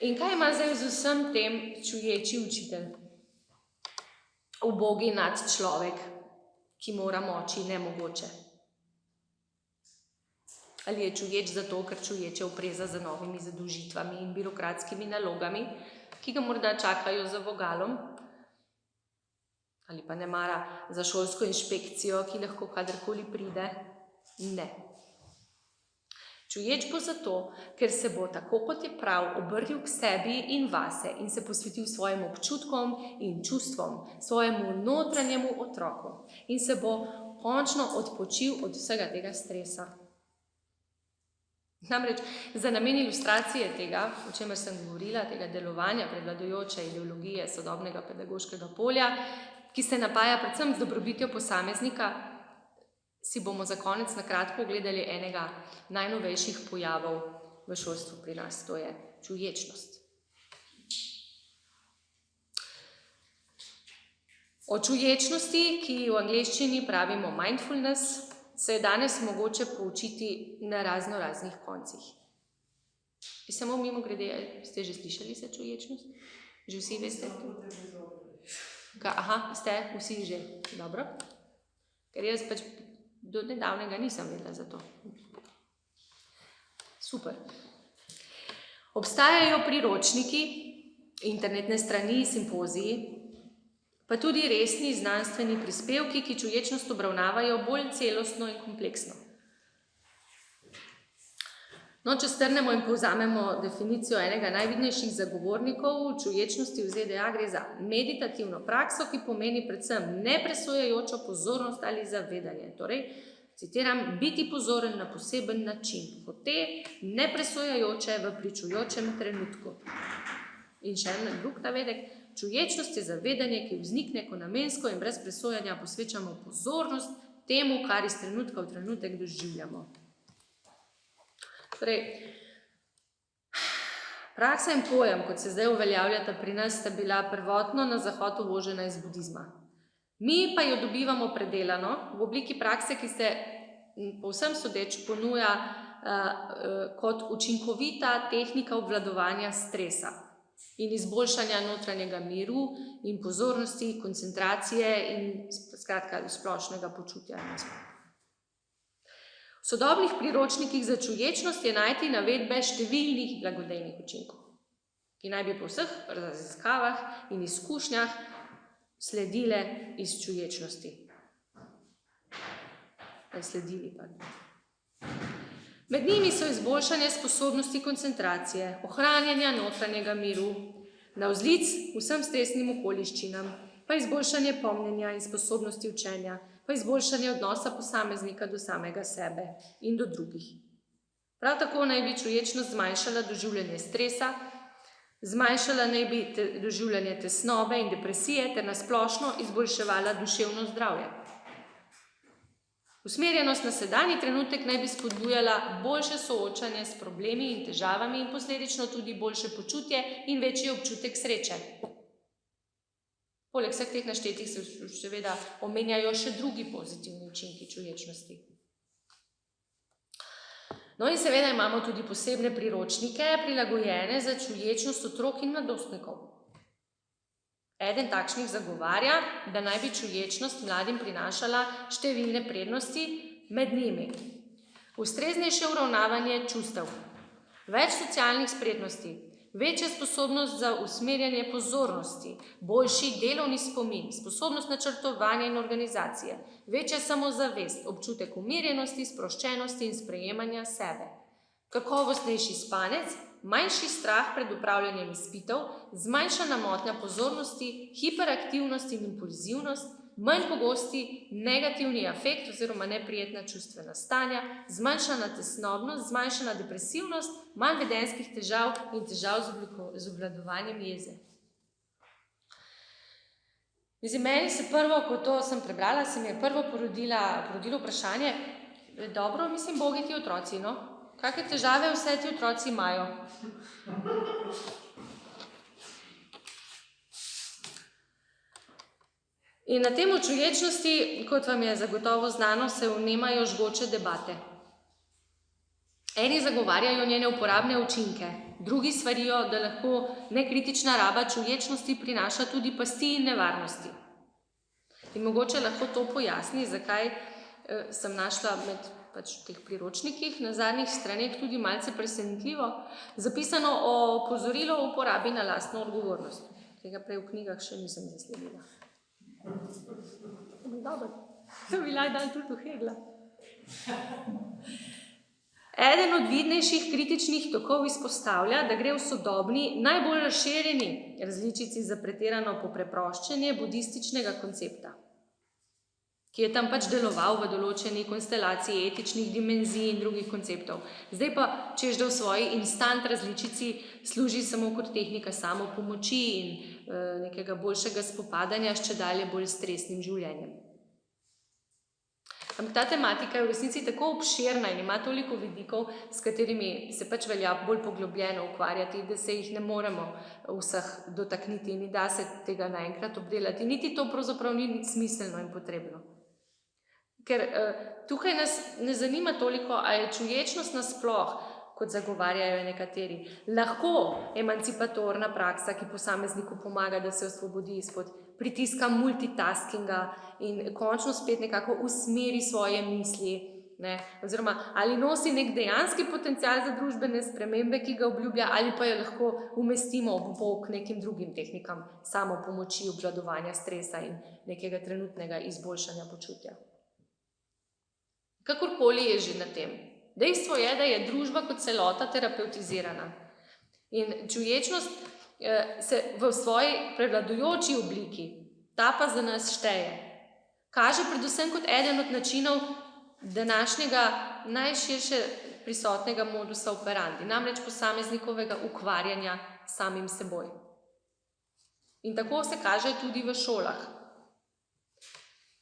A: In kaj ima zdaj z vsem tem čuječi učitelj? Ubogi nadčlovek, ki mora moči nemogoče. Ali je čuječ zato, ker čuječe opreza za novimi zadolžitvami in birokratskimi nalogami, ki ga morda čakajo za vogalom, ali pa ne mara za šolsko inšpekcijo, ki lahko kadarkoli pride? Ne. Čuječ bo zato, ker se bo, tako kot je prav, obrnil k sebi in vase in se posvetil svojim občutkom in čustvom, svojemu notranjemu otroku in se bo končno odpočil od vsega tega stresa. Namreč za namen ilustracije tega, o čemer sem govorila, tega delovanja prevladujoče ideologije sodobnega pedagoškega polja, ki se napaja predvsem z dobrobitjo posameznika, si bomo za konec na kratko ogledali enega najnovejših pojavov v šolstvu pri nas, to je čuječnost. O čuječnosti, ki v angleščini pravimo mindfulness, se je danes mogoče poučiti na raznih koncih. In samo mimogrede, ste že slišali za čuječnost? Že vsi veste? Aha, ste vsi že. Dobro. Ker jaz pač do nedavnega nisem vedela za to. Super. Obstajajo priročniki, internetne strani, simpoziji, pa tudi resni znanstveni prispevki, ki čuječnost obravnavajo bolj celostno in kompleksno. No, če strnemo in povzamemo definicijo enega najvidnejših zagovornikov čuječnosti v ZDA, gre za meditativno prakso, ki pomeni predvsem nepresojajočo pozornost ali zavedanje. Torej, citiram, biti pozoren na poseben način, hote nepresojajoče v pričujočem trenutku. In še en drug navedek, čuječnost je zavedanje, ki vznikne, ko namensko in brez presojanja posvečamo pozornost temu, kar iz trenutka v trenutek doživljamo. Torej, praksa in pojem, kot se zdaj uveljavljata pri nas, sta bila prvotno na zahod uvožena iz budizma. Mi pa jo dobivamo predelano v obliki prakse, ki se povsem sodeč ponuja kot učinkovita tehnika obvladovanja stresa in izboljšanja notranjega miru in pozornosti, koncentracije in skratka splošnega počutja. V sodobnih priročnikih za čuječnost je najti navedbe številnih blagodejnih učinkov, ki naj bi po vseh raziskavah in izkušnjah sledile iz čuječnosti. Med njimi so izboljšanje sposobnosti koncentracije, ohranjanja notranjega miru, navzlic vsem stresnim okoliščinam, pa izboljšanje pomnjenja in sposobnosti učenja, pa izboljšanje odnosa posameznika do samega sebe in do drugih. Prav tako naj bi čuječnost zmanjšala doživljanje stresa, zmanjšala naj bi doživljanje tesnobe in depresije ter nasplošno izboljševala duševno zdravje. Usmerjenost na sedanji trenutek naj bi spodbujala boljše soočanje s problemi in težavami in posledično tudi boljše počutje in večji občutek sreče. Poleg vseh teh naštetih se seveda omenjajo še drugi pozitivni učinki čuječnosti. No in seveda imamo tudi posebne priročnike, prilagojene za čuječnost otrok in mladostnikov. Eden takšnih zagovarja, da naj bi čuječnost mladim prinašala številne prednosti, med njimi ustreznejše uravnavanje čustev, več socialnih spretnosti, večja sposobnost za usmerjanje pozornosti, boljši delovni spomin, sposobnost načrtovanja in organizacije, večja samozavest, občutek umirjenosti, sproščenosti in sprejemanja sebe, kakovostnejši spanec, manjši strah pred upravljanjem izpitov, zmanjšana motnja pozornosti, hiperaktivnost in impulzivnost, manj pogosti negativni afekt oziroma neprijetna čustvena stanja, zmanjšana tesnobnost, zmanjšana depresivnost, manj vedenjskih težav in težav z obvladovanjem jeze. Meni se prvo, ko to sem prebrala, se mi je prvo porodilo vprašanje, dobro, mislim, bogi ti otroci, no? Kakšne težave vse ti otroci imajo? In na temo čuječnosti, kot vam je zagotovo znano, se vnemajo žgoče debate. Eni zagovarjajo njene uporabne učinke, drugi svarijo, da lahko nekritična raba čuječnosti prinaša tudi pasti in nevarnosti. In mogoče lahko to pojasni, zakaj sem našla med teh priročnikih na zadnjih straneh tudi malce presenetljivo zapisano o opozorilo o uporabi na lastno odgovornost. Tega prej v knjigah še nisem zasledila. Dobro, to bi lahko dal tudi v Hegla. Eden od vidnejših kritičnih tokov izpostavlja, da gre v sodobni, najbolj razširjeni različici za pretirano popreproščenje budističnega koncepta, ki je tam deloval v določeni konstelaciji etičnih dimenzij in drugih konceptov. Zdaj pa, češ da v svoji instant različici služi samo kot tehnika samopomoči in nekega boljšega spopadanja s čedalje bolj stresnim življenjem. Ampak ta tematika je v resnici tako obširna in ima toliko vidikov, s katerimi se velja bolj poglobljeno ukvarjati, da se jih ne moremo vseh dotakniti in ni da se tega naenkrat obdelati. Niti to pravzaprav ni smiselno in potrebno. Ker tukaj nas ne zanima toliko, a je čuječnost nasploh, kot zagovarjajo nekateri, lahko emancipatorna praksa, ki posamezniku pomaga, da se osvobodi izpod pritiska multitaskinga in končno spet nekako usmeri svoje misli, oziroma ali nosi nek dejanski potencial za družbene spremembe, ki ga obljublja, ali pa jo lahko umestimo ob bok nekim drugim tehnikam samopomoči, obvladovanja stresa in nekega trenutnega izboljšanja počutja. Kakorkoli je že na tem. Dejstvo je, da je družba kot celota terapeutizirana. In čuječnost se v svoji prevladujoči obliki, ta pa za nas šteje, kaže predvsem kot eden od načinov današnjega najširše prisotnega modusa operandi, namreč posameznikovega ukvarjanja samim seboj. In tako se kaže tudi v šolah.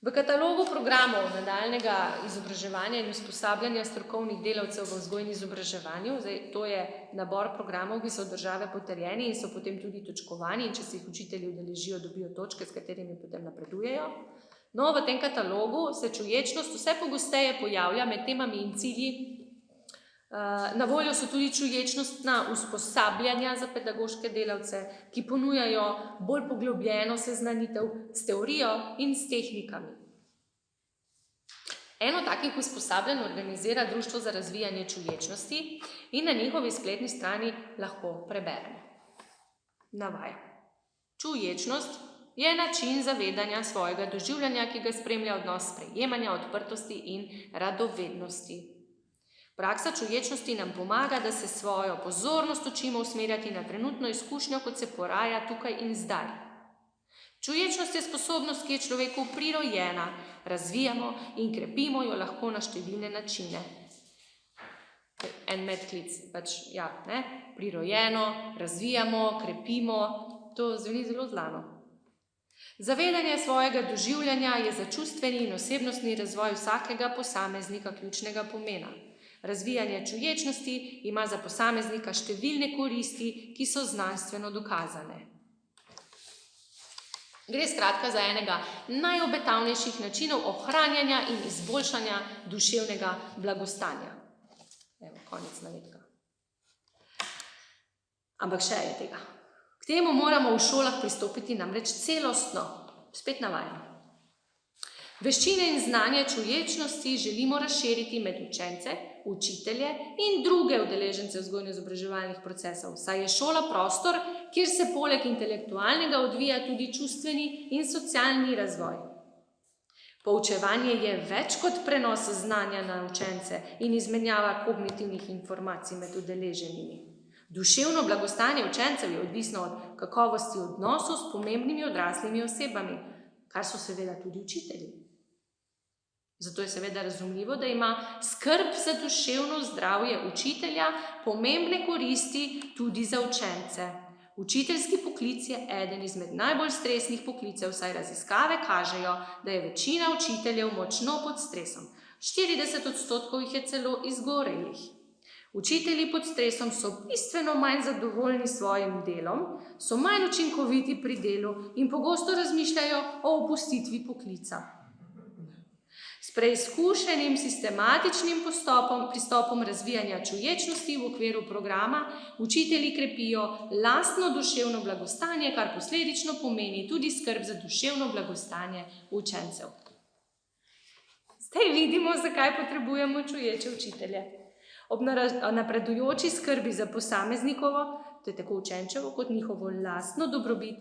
A: V katalogu programov nadaljnjega izobraževanja in usposabljanja strokovnih delavcev v vzgoji in izobraževanju, to je nabor programov, ki so od države potrjeni in so potem tudi točkovani, in če se jih učitelji udeležijo, dobijo točke, s katerimi potem napredujejo. No, v tem katalogu se čuječnost vse pogosteje pojavlja med temami in cilji. Na voljo so tudi čuječnostna usposabljanja za pedagoške delavce, ki ponujajo bolj poglobljeno seznanitev s teorijo in s tehnikami. Eno takih usposabljanj organizira Društvo za razvijanje čuječnosti in na njihovi spletni strani lahko preberemo. Navaja. Čuječnost je način zavedanja svojega doživljanja, ki ga spremlja odnos sprejemanja, odprtosti in radovednosti. Praksa čuječnosti nam pomaga, da se svojo pozornost učimo usmerjati na trenutno izkušnjo, kot se poraja tukaj in zdaj. Čuječnost je sposobnost, ki je človeku prirojena, razvijamo in krepimo jo lahko na številne načine. En medklic, prirojeno, razvijamo, krepimo, to zveni zelo znano. Zavedanje svojega doživljanja je za čustveni in osebnostni razvoj vsakega posameznika ključnega pomena. Razvijanje čuječnosti ima za posameznika številne koristi, ki so znanstveno dokazane. Gre skratka za enega najobetavnejših načinov ohranjanja in izboljšanja duševnega blagostanja. Evo, konec navedka. Ampak še je tega. K temu moramo v šolah pristopiti namreč celostno. Spet navajam. Veščine in znanje čuječnosti želimo razširiti med učence, učitelje in druge udeležence vzgojno-izobraževalnih procesov, saj je šola prostor, kjer se poleg intelektualnega odvija tudi čustveni in socialni razvoj. Poučevanje je več kot prenos znanja na učence in izmenjava kognitivnih informacij med udeleženimi. Duševno blagostanje učencev je odvisno od kakovosti odnosov s pomembnimi odraslimi osebami, kar so seveda tudi učitelji. Zato je seveda razumljivo, da ima skrb za duševno zdravje učitelja pomembne koristi tudi za učence. Učiteljski poklic je eden izmed najbolj stresnih poklicev, saj raziskave kažejo, da je večina učiteljev močno pod stresom. 40% jih je celo izgorelih. Učitelji pod stresom so bistveno manj zadovoljni s svojim delom, so manj učinkoviti pri delu in pogosto razmišljajo o opustitvi poklica. S preizkušenim sistematičnim pristopom razvijanja čuječnosti v okviru programa učitelji krepijo lastno duševno blagostanje, kar posledično pomeni tudi skrb za duševno blagostanje učencev. Zdaj vidimo, zakaj potrebujemo čuječe učitelje. Ob napredujoči skrbi za posameznikovo, to je tako učenčevo kot njihovo lastno dobrobit,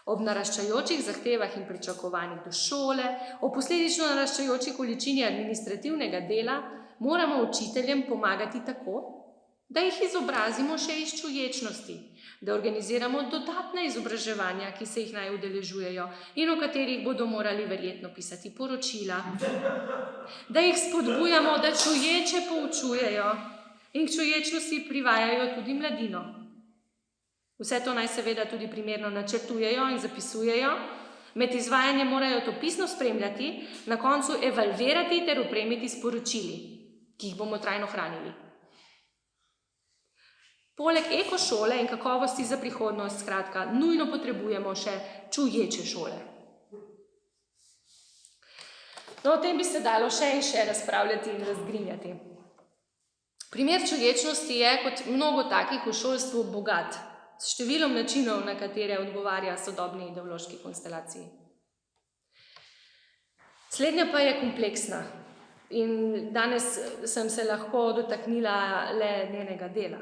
A: ob naraščajočih zahtevah in pričakovanjih do šole, ob posledično naraščajoči količini administrativnega dela, moramo učiteljem pomagati tako, da jih izobrazimo še iz čuječnosti, da organiziramo dodatna izobraževanja, ki se jih naj udeležujejo in o katerih bodo morali verjetno pisati poročila, da jih spodbujamo, da čuječe poučujejo in k čuječnosti privajajo tudi mladino. Vse to naj seveda tudi primerno načrtujejo in zapisujejo, med izvajanjem morajo to pisno spremljati, na koncu evalvirati ter opremiti s poročili, ki jih bomo trajno hranili. Poleg ekošole in kakovosti za prihodnost, skratka, nujno potrebujemo še čuječe šole. No, o tem bi se dalo še in še razpravljati in razgrinjati. Primer čuječnosti je, kot mnogo takih v šolstvu, bogat, s številom načinov, na katere odgovarja sodobni ideološki konstelaciji. Slednja pa je kompleksna in danes sem se lahko dotaknila le njenega dela.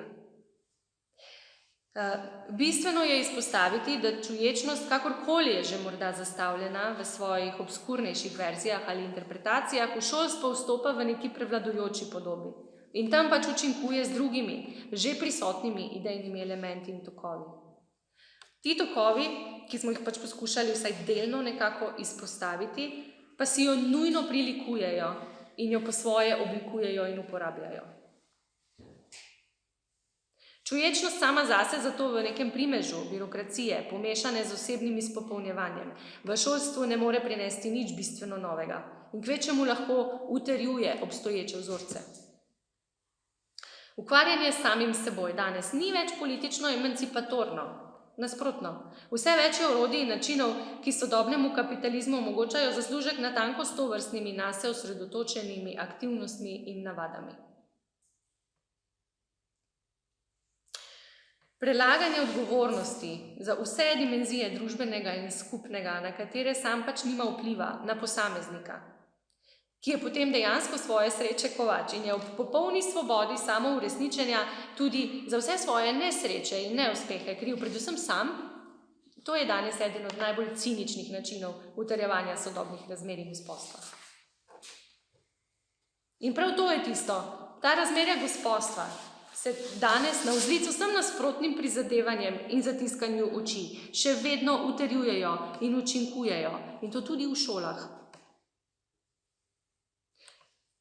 A: Bistveno je izpostaviti, da čuječnost, kakorkoli je že morda zastavljena v svojih obskurnejših verzijah ali interpretacijah, v šolstvo vstopa v neki prevladujoči podobi in tam pač učinkuje z drugimi, že prisotnimi idejnimi elementi in tokovi. Ti tokovi, ki smo jih pač poskušali vsaj delno nekako izpostaviti, pa si jo nujno prilikujejo in jo po svoje oblikujejo in uporabljajo. Čuječnost sama zase zato v nekem primežu birokracije, pomešane z osebnim izpopolnjevanjem, v šolstvu ne more prinesti nič bistveno novega in kvečemu lahko utrjuje obstoječe vzorce. Ukvarjanje s samim seboj danes ni več politično emancipatorno. Nasprotno, vse več je orodij in načinov, ki sodobnemu kapitalizmu omogočajo zaslužek natanko s tovrstnimi nase osredotočenimi aktivnostmi in navadami. Prelaganje odgovornosti za vse dimenzije družbenega in skupnega, na katere sam pač nima vpliva, na posameznika, ki je potem dejansko svoje sreče kovač in je v popolni svobodi samouresničenja tudi za vse svoje nesreče in neuspehe kriv predvsem sam, to je danes eden od najbolj ciničnih načinov utrjevanja sodobnih razmerij gospodstva. In prav to je tisto, ta razmerja gospodstva se danes navzlic vsem nasprotnim prizadevanjem in zatiskanju oči še vedno utrjujejo in učinkujejo, in to tudi v šolah.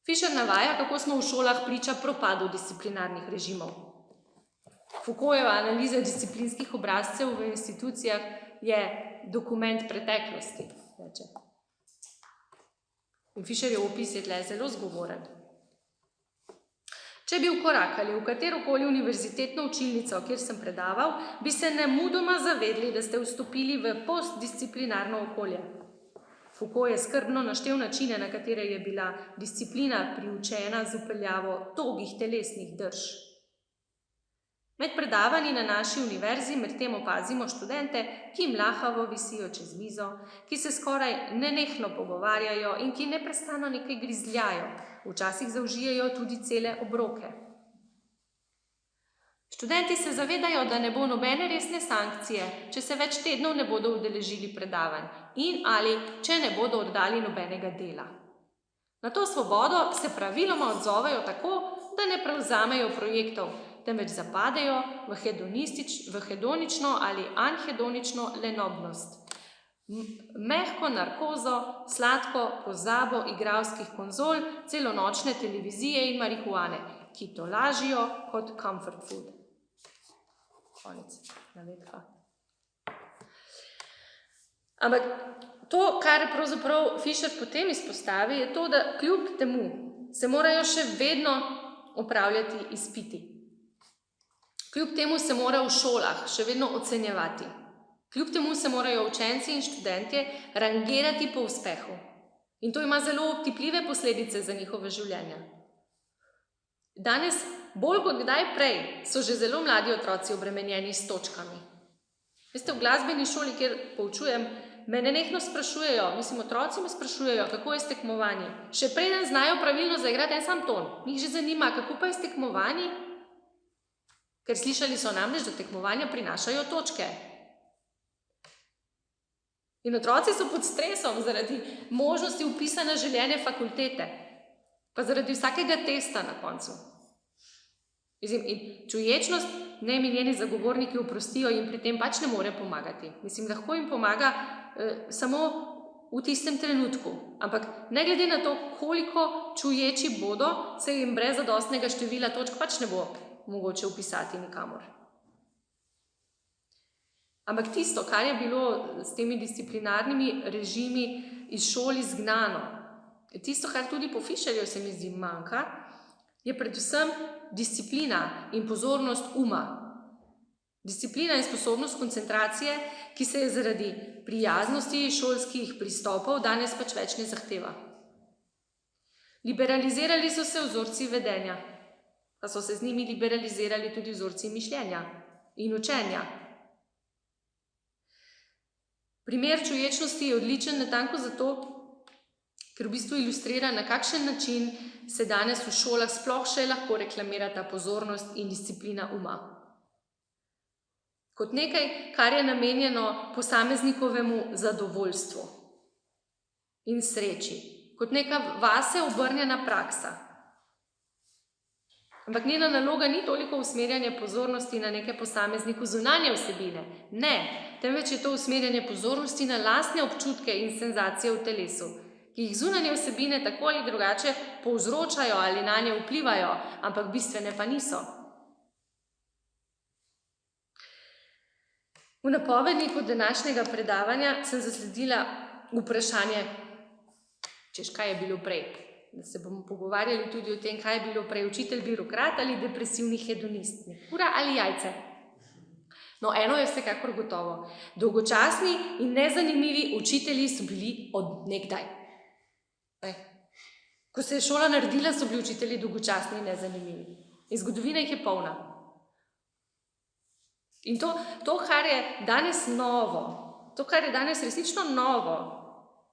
A: Fischer navaja, kako smo v šolah priča propadu disciplinarnih režimov. Foucaultova analiza disciplinskih obrazcev v institucijah je dokument preteklosti, reče. In Fischerjev opis je tle zelo zgovoren. Če bi vkorakali v katerokoli univerzitetno učilnico, kjer sem predaval, bi se nemudoma zavedli, da ste vstopili v postdisciplinarno okolje. Foucault je skrbno naštel načine, na katere je bila disciplina priučena z vpeljavo togih telesnih drž. Med predavanji na naši univerzi medtem opazimo študente, ki mlahavo visijo čez mizo, ki se skoraj nenehno pogovarjajo in ki neprestano nekaj grizljajo, včasih zaužijejo tudi cele obroke. Študenti se zavedajo, da ne bo nobene resne sankcije, če se več tednov ne bodo udeležili predavanj in ali če ne bodo oddali nobenega dela. Na to svobodo se praviloma odzovejo tako, da ne prevzamejo projektov, temveč zapadejo v hedonično ali anhedonično lenobnost. Mehko narkozo, sladko pozabo igralskih konzol, celonočne televizije in marihuane, ki tolažijo kot comfort food. Konec navedka. Ampak to, kar pravzaprav Fischer potem izpostavi, je to, da kljub temu se morajo še vedno opravljati izpiti. Kljub temu se mora v šolah še vedno ocenjevati. Kljub temu se morajo učenci in študentje rangirati po uspehu. In to ima zelo otipljive posledice za njihove življenja. Danes, bolj kot kdaj prej, so že zelo mladi otroci obremenjeni s točkami. Veste, v glasbeni šoli, kjer poučujem, me nenehno sprašujejo, otroci me sprašujejo, kako je s tekmovanji. Še preden znajo pravilno zaigrati en sam ton. Njih že zanima, kako pa je s tekmovanji, ker slišali so namreč, da tekmovanja prinašajo točke. In otroci so pod stresom zaradi možnosti vpisa na želene fakultete, pa zaradi vsakega testa na koncu. In čuječnost naj mi njeni zagovorniki oprostijo in pri tem pač ne more pomagati. Lahko jim pomaga samo v tistem trenutku. Ampak ne glede na to, koliko čuječi bodo, se jim brez zadostnega števila točk pač ne bo mogoče vpisati nikamor. Ampak tisto, kar je bilo s temi disciplinarnimi režimi iz šol izgnano, tisto, kar tudi po Fischerju se mi zdi manjka, je predvsem disciplina in pozornost uma. Disciplina in sposobnost koncentracije, ki se je zaradi prijaznosti šolskih pristopov danes pač več ne zahteva. Liberalizirali so se vzorci vedenja, pa so se z njimi liberalizirali tudi vzorci mišljenja in učenja. Primer čuječnosti je odličen natanko zato, ker v bistvu ilustrira, na kakšen način se danes v šolah sploh še lahko reklamirata pozornost in disciplina uma. Kot nekaj, kar je namenjeno posameznikovemu zadovoljstvu in sreči. Kot neka vase obrnjena praksa. Ampak njena naloga ni toliko usmerjanje pozornosti na neke posamezniku zunanje vsebine. Ne, temveč je to usmerjanje pozornosti na lastne občutke in senzacije v telesu, ki jih zunanje vsebine tako ali drugače povzročajo ali nanje vplivajo, ampak bistvene pa niso. V napovedniku današnjega predavanja sem zasledila vprašanje, češ kaj je bilo prej. Da se bomo pogovarjali tudi o tem, kaj je bilo prej, učitelj birokrat ali depresivni hedonist, kura ali jajce. No, eno je vsekakor gotovo. Dolgočasni in nezanimivi učitelji so bili od nekdaj. Ko se je šola naredila, so bili učitelji dolgočasni in nezanimivi. In zgodovina jih je polna. In to, kar je danes novo, to, kar je danes resnično novo,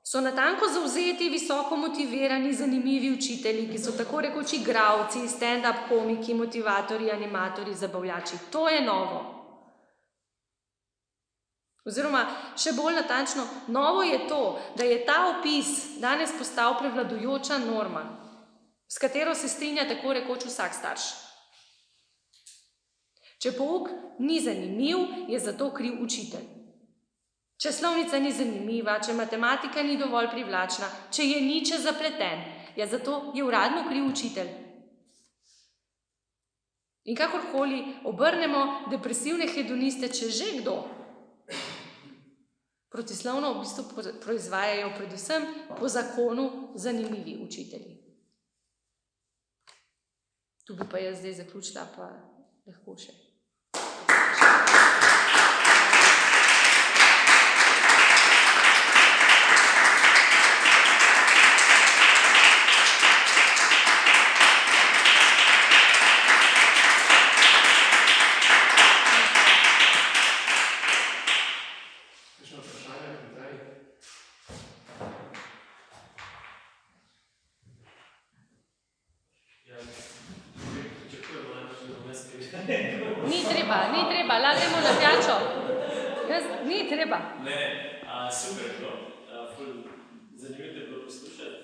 A: so natanko zavzeti, visoko motivirani, zanimivi učitelji, ki so tako rekoč igralci, stand-up komiki, motivatorji, animatorji, zabavljači. To je novo. Oziroma, še bolj natančno, novo je to, da je ta opis danes postal prevladujoča norma, s katero se strinja tako rekoč vsak starš. Če pouk ni zanimiv, je zato kriv učitelj. Če slovnica ni zanimiva, če matematika ni dovolj privlačna, če je niče zapleten, zato je uradno kriv učitelj. In kakorkoli obrnemo depresivne hedoniste, če že kdo, protislovno v bistvu proizvajajo predvsem po zakonu zanimivi učitelji. Tu bi pa jaz zdaj zaključila, pa lahko še. Ni treba, lagajmo na pijačo. Ni treba.
B: Ne, super to. Zanimivo je bilo poslušati.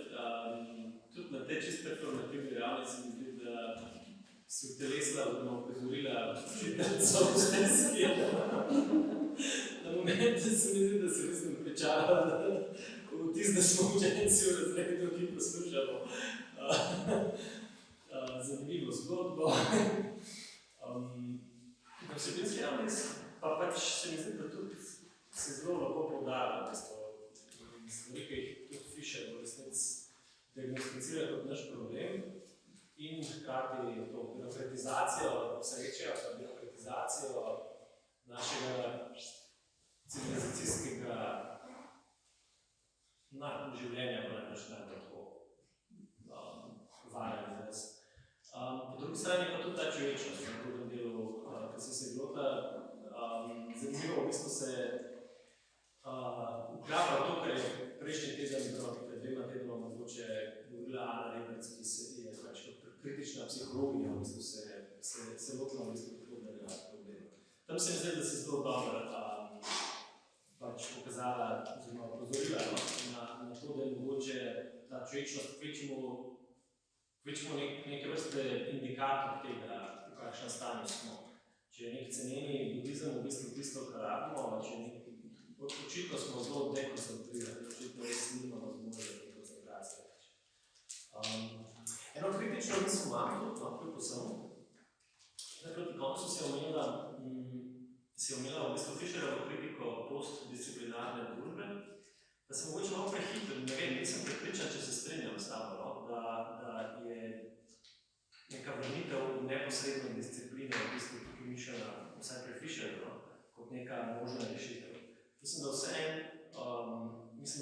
B: Tudi na te čist performativni ravni se mi zdi, da si utelesila, da bomo upozorila učiteljico v slovenski. Na momente se mi zdi, da se nisem pričala, vtis, da smo učenci v razredu, ki poslušamo zanimivo zgodbo. Na vsebinski ravni pa pač se mi zdi, da tudi se zelo lahko poudarja, stvari, ki jih tudi Fischer v resnici diagnosticira kot naš problem in hkrati to birokratizacijo sreče, pa birokratizacijo našega civilizacijskega življenja, pa najbolj tako varen izraz. Po drugi strani pa tudi ta človečnost na drugem delu, ki sem se glota, zanimivo, v bistvu se vklapa v to, kar je prejšnji teden, pred 2 tednoma mogoče govorila Ana Reberc, ki je pač kritična psihologija, v bistvu se lotila v bistvu podobnega problema. Tam se mi zdi, da se zelo dobro pač pokazala, oziroma opozorila na to, da je mogoče ta človečnost kvečemo neke vrste indikator tega, v kakšnem stanju smo. Če je nek ceneni budizem v bistvu tisto, kar rabimo, če je nek očitno smo zelo dekoncentrirani, očitno res nimamo zmožnosti koncentracije. Eno kritično misel imam tudi, kljub vsemu. Proti koncu si je omenila v bistvu Fischerjevo kritiko postdisciplinarne družbe, da se mogoče malo prehitro, ne vem, nisem prepričan, če se strinjam s tabo, da je neka vrnitev v neposredno disciplino v bistvu tukaj mišljena, vsaj pri Fischerju, kot neka možna rešitev. Mislim, da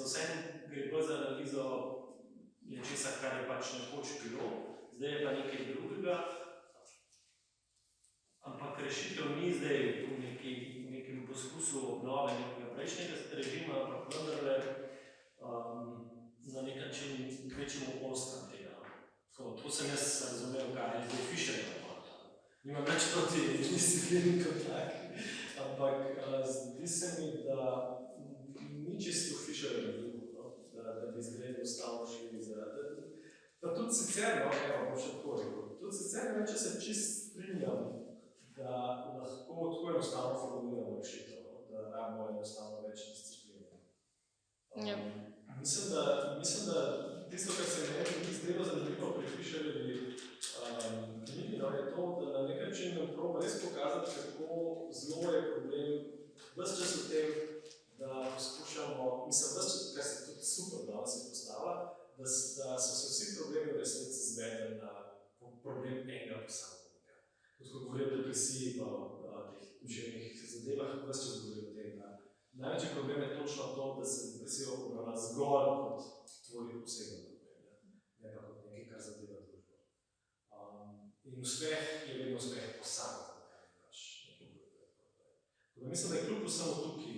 B: vseeno gre bolj za analizo nečesa, kar je pač nekoč bilo, zdaj je pa nekaj drugega, ampak rešitev ni zdaj v nekem poskusu obnove nekega prejšnjega režima, ampak vendarle na nek način kvečemo ostan tega. To sem jaz razumel, kaj je zdaj Fischerjeva. Nimam več proti disciplini kot taki, ampak zdi se mi, da ni čisto Fischerjeva drugo, da bi zdaj enostavno šli zaradi. Pa tudi sicer, evo, bom še tako rekel, tudi sicer ne, če se čist strinjam, da lahko tako enostavno formuliramo rešitev, da rabimo enostavno več discipline. Mislim, da tisto, kar se je meni zdelo zanimivo pri Fischerjevi knjigi, je to, da na nek način proba res pokazati, kako zelo je problem ves čas v tem, da poskušamo, mislim, ves čas, kar se tudi super danes je postavila, da so se vsi problemi v resnici zvedli na problem enega posameznika. Tudi ko govori o depresiji pa o teh duševnih zadevah, ves čas govori o tem, da največji problem je točno to, da se depresija obravnava zgolj kot tvoj osebni problem, ne pa kot nekaj, kar zadeva družbo. In uspeh je vedno uspeh posameznika, ne pač nekaj drugega. Mislim, da je kljub vsemu tukaj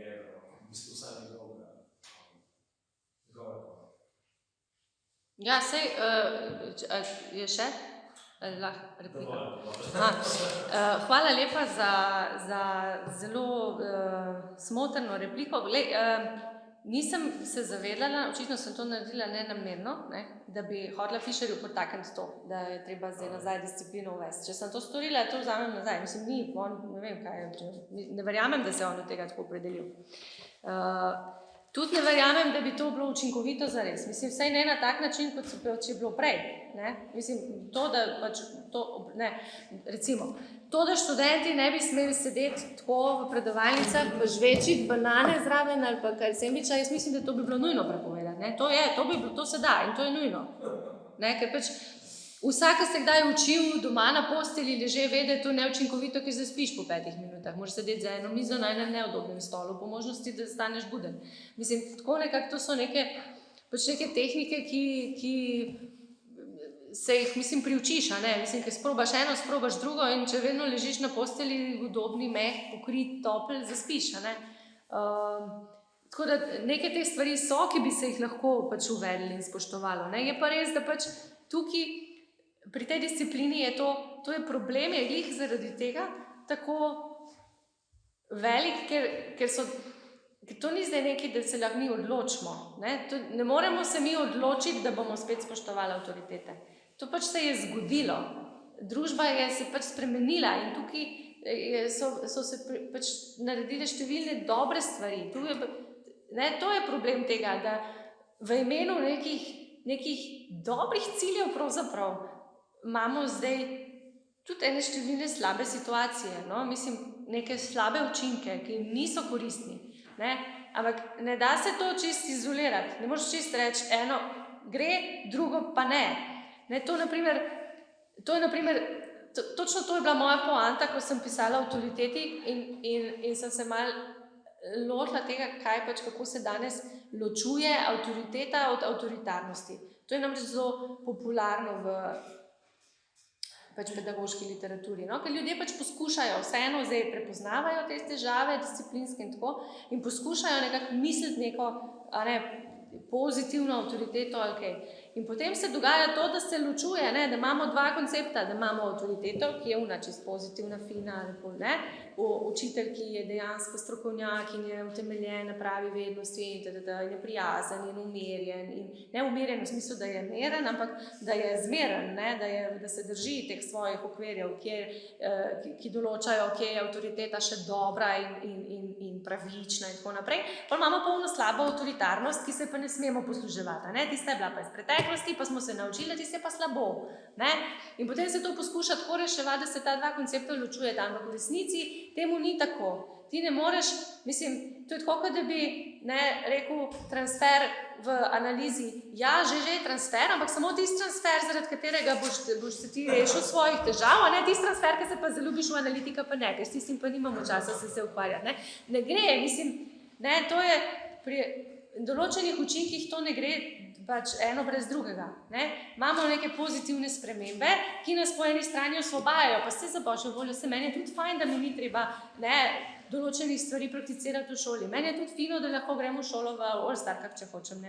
B: jedro, v bistvu vsaj njegovega pomena.
A: Ja, sej, je še? Lahko replika. Hvala lepa za zelo smotrno repliko. Nisem se zavedala, očitno sem to naredila nenamerno, da bi hotela Fischerju podtakniti to, da je treba zdaj nazaj disciplino uvesti. Če sem to storila, to vzamem nazaj. Mislim, ne vem, kaj je, ne verjamem, da se je on od tega tako opredelil. Tudi ne verjamem, da bi to bilo učinkovito zares. Mislim, vsaj ne na tak način, kot če je bilo prej. Mislim, recimo, to, da študenti ne bi smeli sedeti tako v predavalnicah, pa žvečiti banane zraven ali pa kar sendviča, jaz mislim, da to bi bilo nujno prepovedati. To se da in to je nujno. Ker pač vsak, ki se kdaj učil doma na postelji, leže, ve, da je to neučinkovito, ker zaspiš po 5 minutah. Moraš sedeti za eno mizo na enem neudobnem stolu, po možnosti, da staneš buden. Mislim, tako nekako to so neke tehnike, ki se jih, mislim, priučiš, Mislim, ker sprobaš eno, sprobaš drugo in če vedno ležiš na postelji, udobni, pokrit, topel, zaspiš, Tako da neke te stvari so, ki bi se jih lahko pač uvedli in spoštovalo, Je pa res, da pač tukaj pri tej disciplini je to je problem, je glih zaradi tega tako velik, ker to ni zdaj nekaj, da se lahko mi odločimo. Ne moremo se mi odločiti, da bomo spet spoštovali avtoritete. To pač se je zgodilo. Družba je se pač spremenila in tukaj so se pač naredile številne dobre stvari. To je problem tega, da v imenu nekih dobrih ciljev pravzaprav imamo zdaj tudi ene številne slabe situacije, mislim, neke slabe učinke, ki niso koristni, ampak ne da se to čisto izolirati, ne moreš čisto reči, eno gre, drugo pa ne. Ne, to je naprimer, točno to je bila moja poanta, ko sem pisala o avtoriteti in sem se malo lotila tega, kako se danes ločuje avtoriteta od avtoritarnosti. To je namreč zelo popularno v pedagoški literaturi, no? Ker ljudje poskušajo vseeno zdaj prepoznavajo te težave, disciplinske in tako, in poskušajo nekako misliti neko pozitivno avtoriteto ali kaj. In potem se dogaja to, da se ločuje, da imamo dva koncepta, da imamo avtoriteto, ki je čisto pozitivna, fina, učitelj, ki je dejansko strokovnjak in je utemeljen na pravi vednosti in je prijazen in umirjen, in ne umirjen v smislu, da je meren, ampak da je zmeren, da se drži teh svojih okvirjev, ki določajo, kje je avtoriteta še dobra in pravična in tako naprej. Pa imamo polno slabo avtoritarnost, ki se pa ne smemo posluževati. Tista je bila pa iz preteklosti, pa smo se naučili, da tista je pa slabo. In potem se to poskuša tako reševati, da se ta dva koncepta ločujeta, ampak v resnici temu ni tako. Ti ne moreš, to je tako, kot da bi rekel transfer v analizi, ja, že je transfer, ampak samo tisti transfer, zaradi katerega boš se ti rešil svojih težav, tisti transfer, ki se pa zaljubiš v analitika, pa ne, ker s tistim pa nimamo časa se ukvarjati. Ne gre, to je pri določenih učinkih to ne gre eno brez drugega. Imamo neke pozitivne spremembe, ki nas po eni strani osvobajajo, pa se za božjo voljo, meni je tudi fajn, da mi ni treba določenih stvari prakticirati v šoli. Meni je tudi fino, da lahko gremo v šolo v All-Star, če hočem,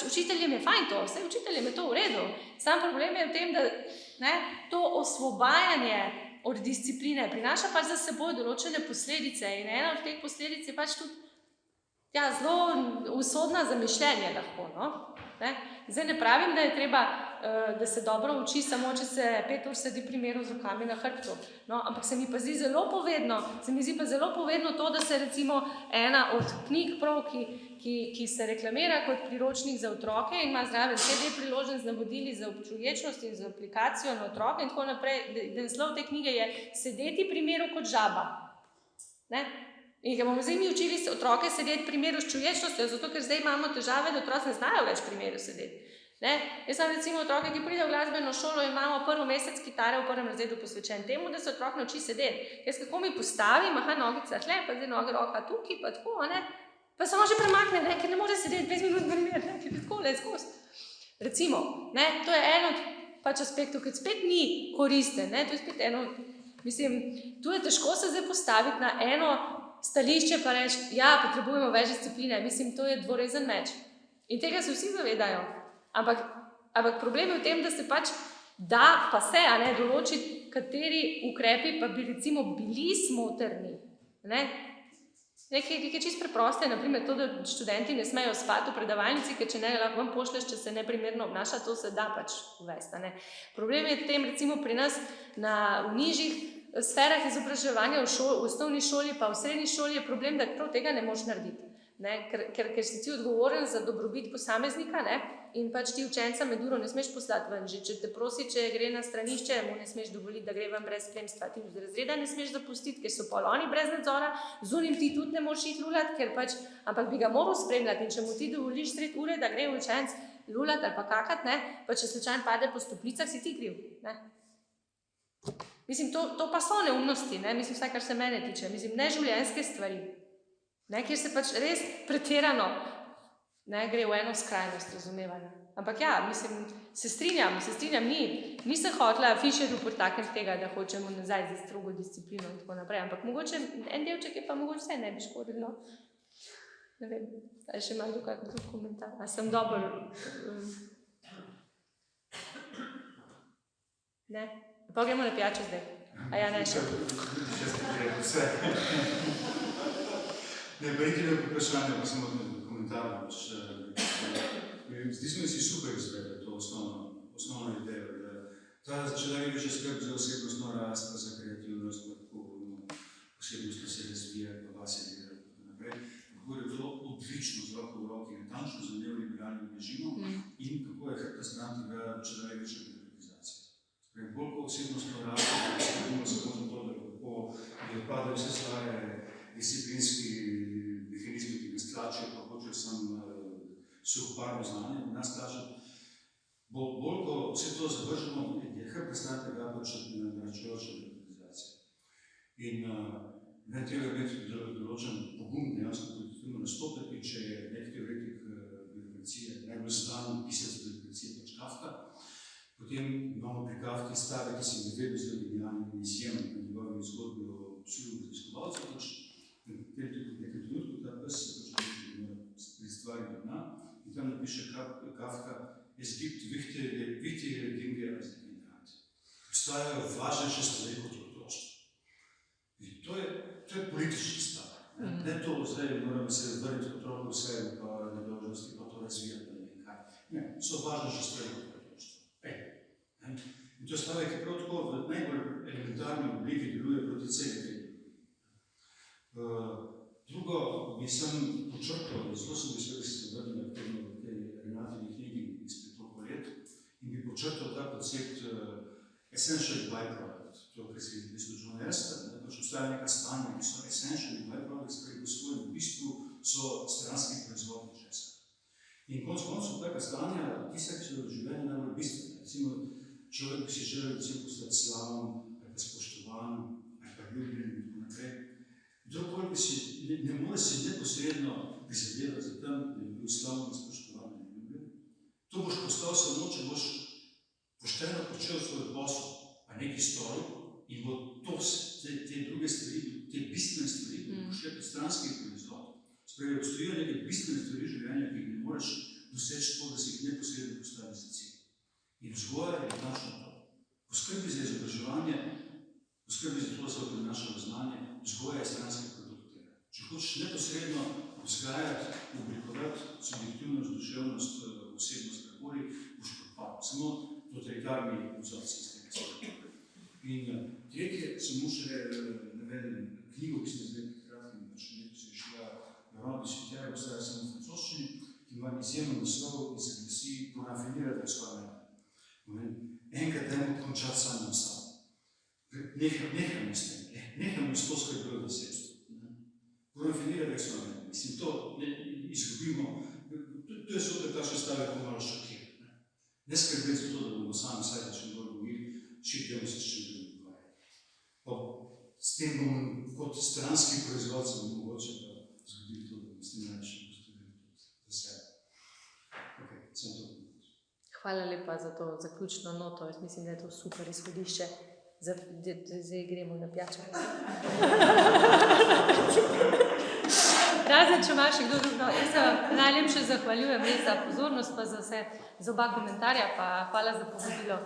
A: učiteljem je fajn to, vse učiteljem je to v redu. Sam problem je v tem, da to osvobajanje od discipline prinaša za seboj določene posledice in ena od teh posledic je tudi zelo usodna za mišljenje lahko, Zdaj ne pravim, da je treba, da se dobro uči, samo če se 5 ur sedi pri miru z rokami na hrbtu. Ampak se mi zdi pa zelo povedno to, da se recimo ena od knjig prav, ki se reklamira kot priročnik za otroke in ima zraven CD priložen z navodili za občuječnost in za aplikacijo na otroke in tako naprej, da naslov te knjige je Sedeti pri miru kot žaba. In ga bomo zdaj mi učili otroke sedeti pri miru s čuječnostjo, zato ker zdaj imamo težave, da otroci ne znajo več pri miru sedeti. Jaz sem recimo otroke, ki pridejo v glasbeno šolo in imamo prvi mesec kitare v prvem razredu posvečen temu, da se otrok nauči sedeti. Jaz kako mi postavim, nogica tle, pa zdaj noge roka tukaj, pa tako, pa samo že premakne, ker ne more sedeti 5 minut pri miru, ker je tako skozi. Recimo, to je en od aspektov, ki spet ni koristen, to je spet eno, tu je težko se zdaj postaviti na eno stališče pa reči, potrebujemo več discipline, to je dvorezen meč. In tega se vsi zavedajo. Ampak problem je v tem, da se da pa se določiti, kateri ukrepi pa bi recimo bili smotrni. Nekaj čisto preproste, naprimer to, da študenti ne smejo spati v predavalnici, ker če ne, lahko vam pošleš, če se neprimerno obnaša, to se da uvesti. Problem je v tem, recimo pri nas v nižjih sferah izobraževanja v osnovni šoli pa v srednji šoli je problem, da prav tega ne moš narediti. Ker si ti odgovoren za dobrobit posameznika in ti učenca med uro ne smeš poslati ven. Že če te prosi, če gre na stranišče, mu ne smeš dovoliti, da gre ven brez spremstva. Ti iz razreda ne smeš zapustiti, ker so oni brez nadzora, z unim ti tudi ne moš iti lulat, ampak bi ga moral spremljati in če mu ti dovoliš sred ure, da gre učenc lulat ali pa kakat, pa če slučajno pade po stopnicah, si ti kriv. To pa so neumnosti, vsaj kar se mene tiče, neživljenjske stvari, kjer se res pretirano gre v eno skrajnost razumevanja. Ampak se strinjam, nisem hotela Fischerju podtakniti tega, da hočemo nazaj za strogo disciplino in tako naprej, ampak mogoče en delček je pa mogoče vse ne bi škodilo. Ne vem, ali še imam tukaj komentar, a sem dobro... Ne? Pa gremo na pijačo zdaj. Ne še.
C: Ne, verjeti ne vprašanje, pa samo komentar. Zdi se mi si super izvedel to osnovno idejo, da ta človek je že skrb za osebnostno rast, pa za kreativnost, pa tako osebnostno se razvija, pa vas je dela in tako naprej. Kako je bilo odlično z roko v roki, natančno za neoliberalnim režimom in kako je hrbta stran tega človekovične demokratizacije. Bolj ko osebnostno rast, da se samo za to, da lahko padajo vse stare disciplinski mehanizmi, ki nas tlačijo, pa hočejo samo suhoparno znanje, nas tlačijo. Bolj, ko vse to zavržemo, je kar predstavljati tega pač naračujoče demokratizacije. In ne treba biti določen pogum, dejansko pozitivno nastopiti, če je nek teoretik birokracije, najbolj znan pisec birokracije pač Kafka. Potem imamo pri Kafki stave, ki se mi vedno zelo genialni in izjemen na njegovi zgodbi o psu raziskovalcev, pač v nekem trenutku ta pes se pač pri stvari dna in tam napiše Kafka: Es gibt wichtige Dinge als die Kindheit. Obstajajo važnejše stvari kot je otroštvo. In to je politični stav. Ne to, zdaj moramo se vrniti otroku vse pa nedolžnosti, pa to razvijati, ne vem kaj. Ne, so važnejše stvari kot je otroštvo. In to je stavek, ki prav tako v najbolj elementarni obliki deluje proti celi. Drugo, bi sem počrtal, zelo sem vesel, da se vrnil v tej Renatini knjigi izpred toliko let, in bi počrtal ta koncept essential byproduct, to, kar se je John Esther, da pač obstaja neka stanja, ki so essential byproduct, torej v svojem bistvu so stranski proizvod nečesa. In konec koncev taka stanja, tista, ki so v življenju najbolj bistvena. Recimo, človek bi si želel postati slaven, ali pa spoštovan, ali pa ljubljen in tako naprej. Kdorkoli ne more si neposredno prizadevati za tem, da bi bil slaven, spoštovan in ljubljen. To boš postal samo, če boš pošteno počel svoj posel, pa nekaj storil in bo to te druge stvari, te bistvene stvari, ki boš še kot stranski proizvod. Spravi, obstojijo neke bistvene stvari življenja, ki jih ne moreš doseči tako, da si jih neposredno postavi za cilj. In vzgoja je točno to. Poskrbi za izobraževanje, poskrbi za to, da se prinašalo znanje, vzgoja je stranski produkt tega. Če hočeš neposredno vzgajati, oblikovati subjektivnost, duševnost, osebnost, kakoli, boš propadel. Samo totalitarni vzorci iz tega sveta. In tretje, samo še navedem knjigo, ki sem zdaj kratkim, pač nekaj se je šla Laurent Bissuter, obstaja samo v francoščini, ki ima izjemen naslov in se glasi Porafinirati svoje mene. Enkrat dajmo končati samim sabo. Nehajmo s tem, nehajmo s to skrbjo zasebstvo. Porafinirati svoje mene. Mislim, to izgubimo, to je super, ta še stavek malo šokira. Ne skrbeti za to, da bomo sami saj začeli bolj govoriti, šitemo se s čim drugim ukvarjati. S tem bomo kot stranski proizvod se bomo mogoče pa zgodili to, da bomo s tem največ postorili tudi za sebe. Ok, sem to.
A: Hvala lepa za to zaključno noto. Jaz mislim, da je to super izhodišče. Zdaj gremo na pijačo. Razen, če imaš še kdo drug. Jaz se vam najlepše zahvaljujem za pozornost, pa za oba komentarja, pa hvala za povabilo.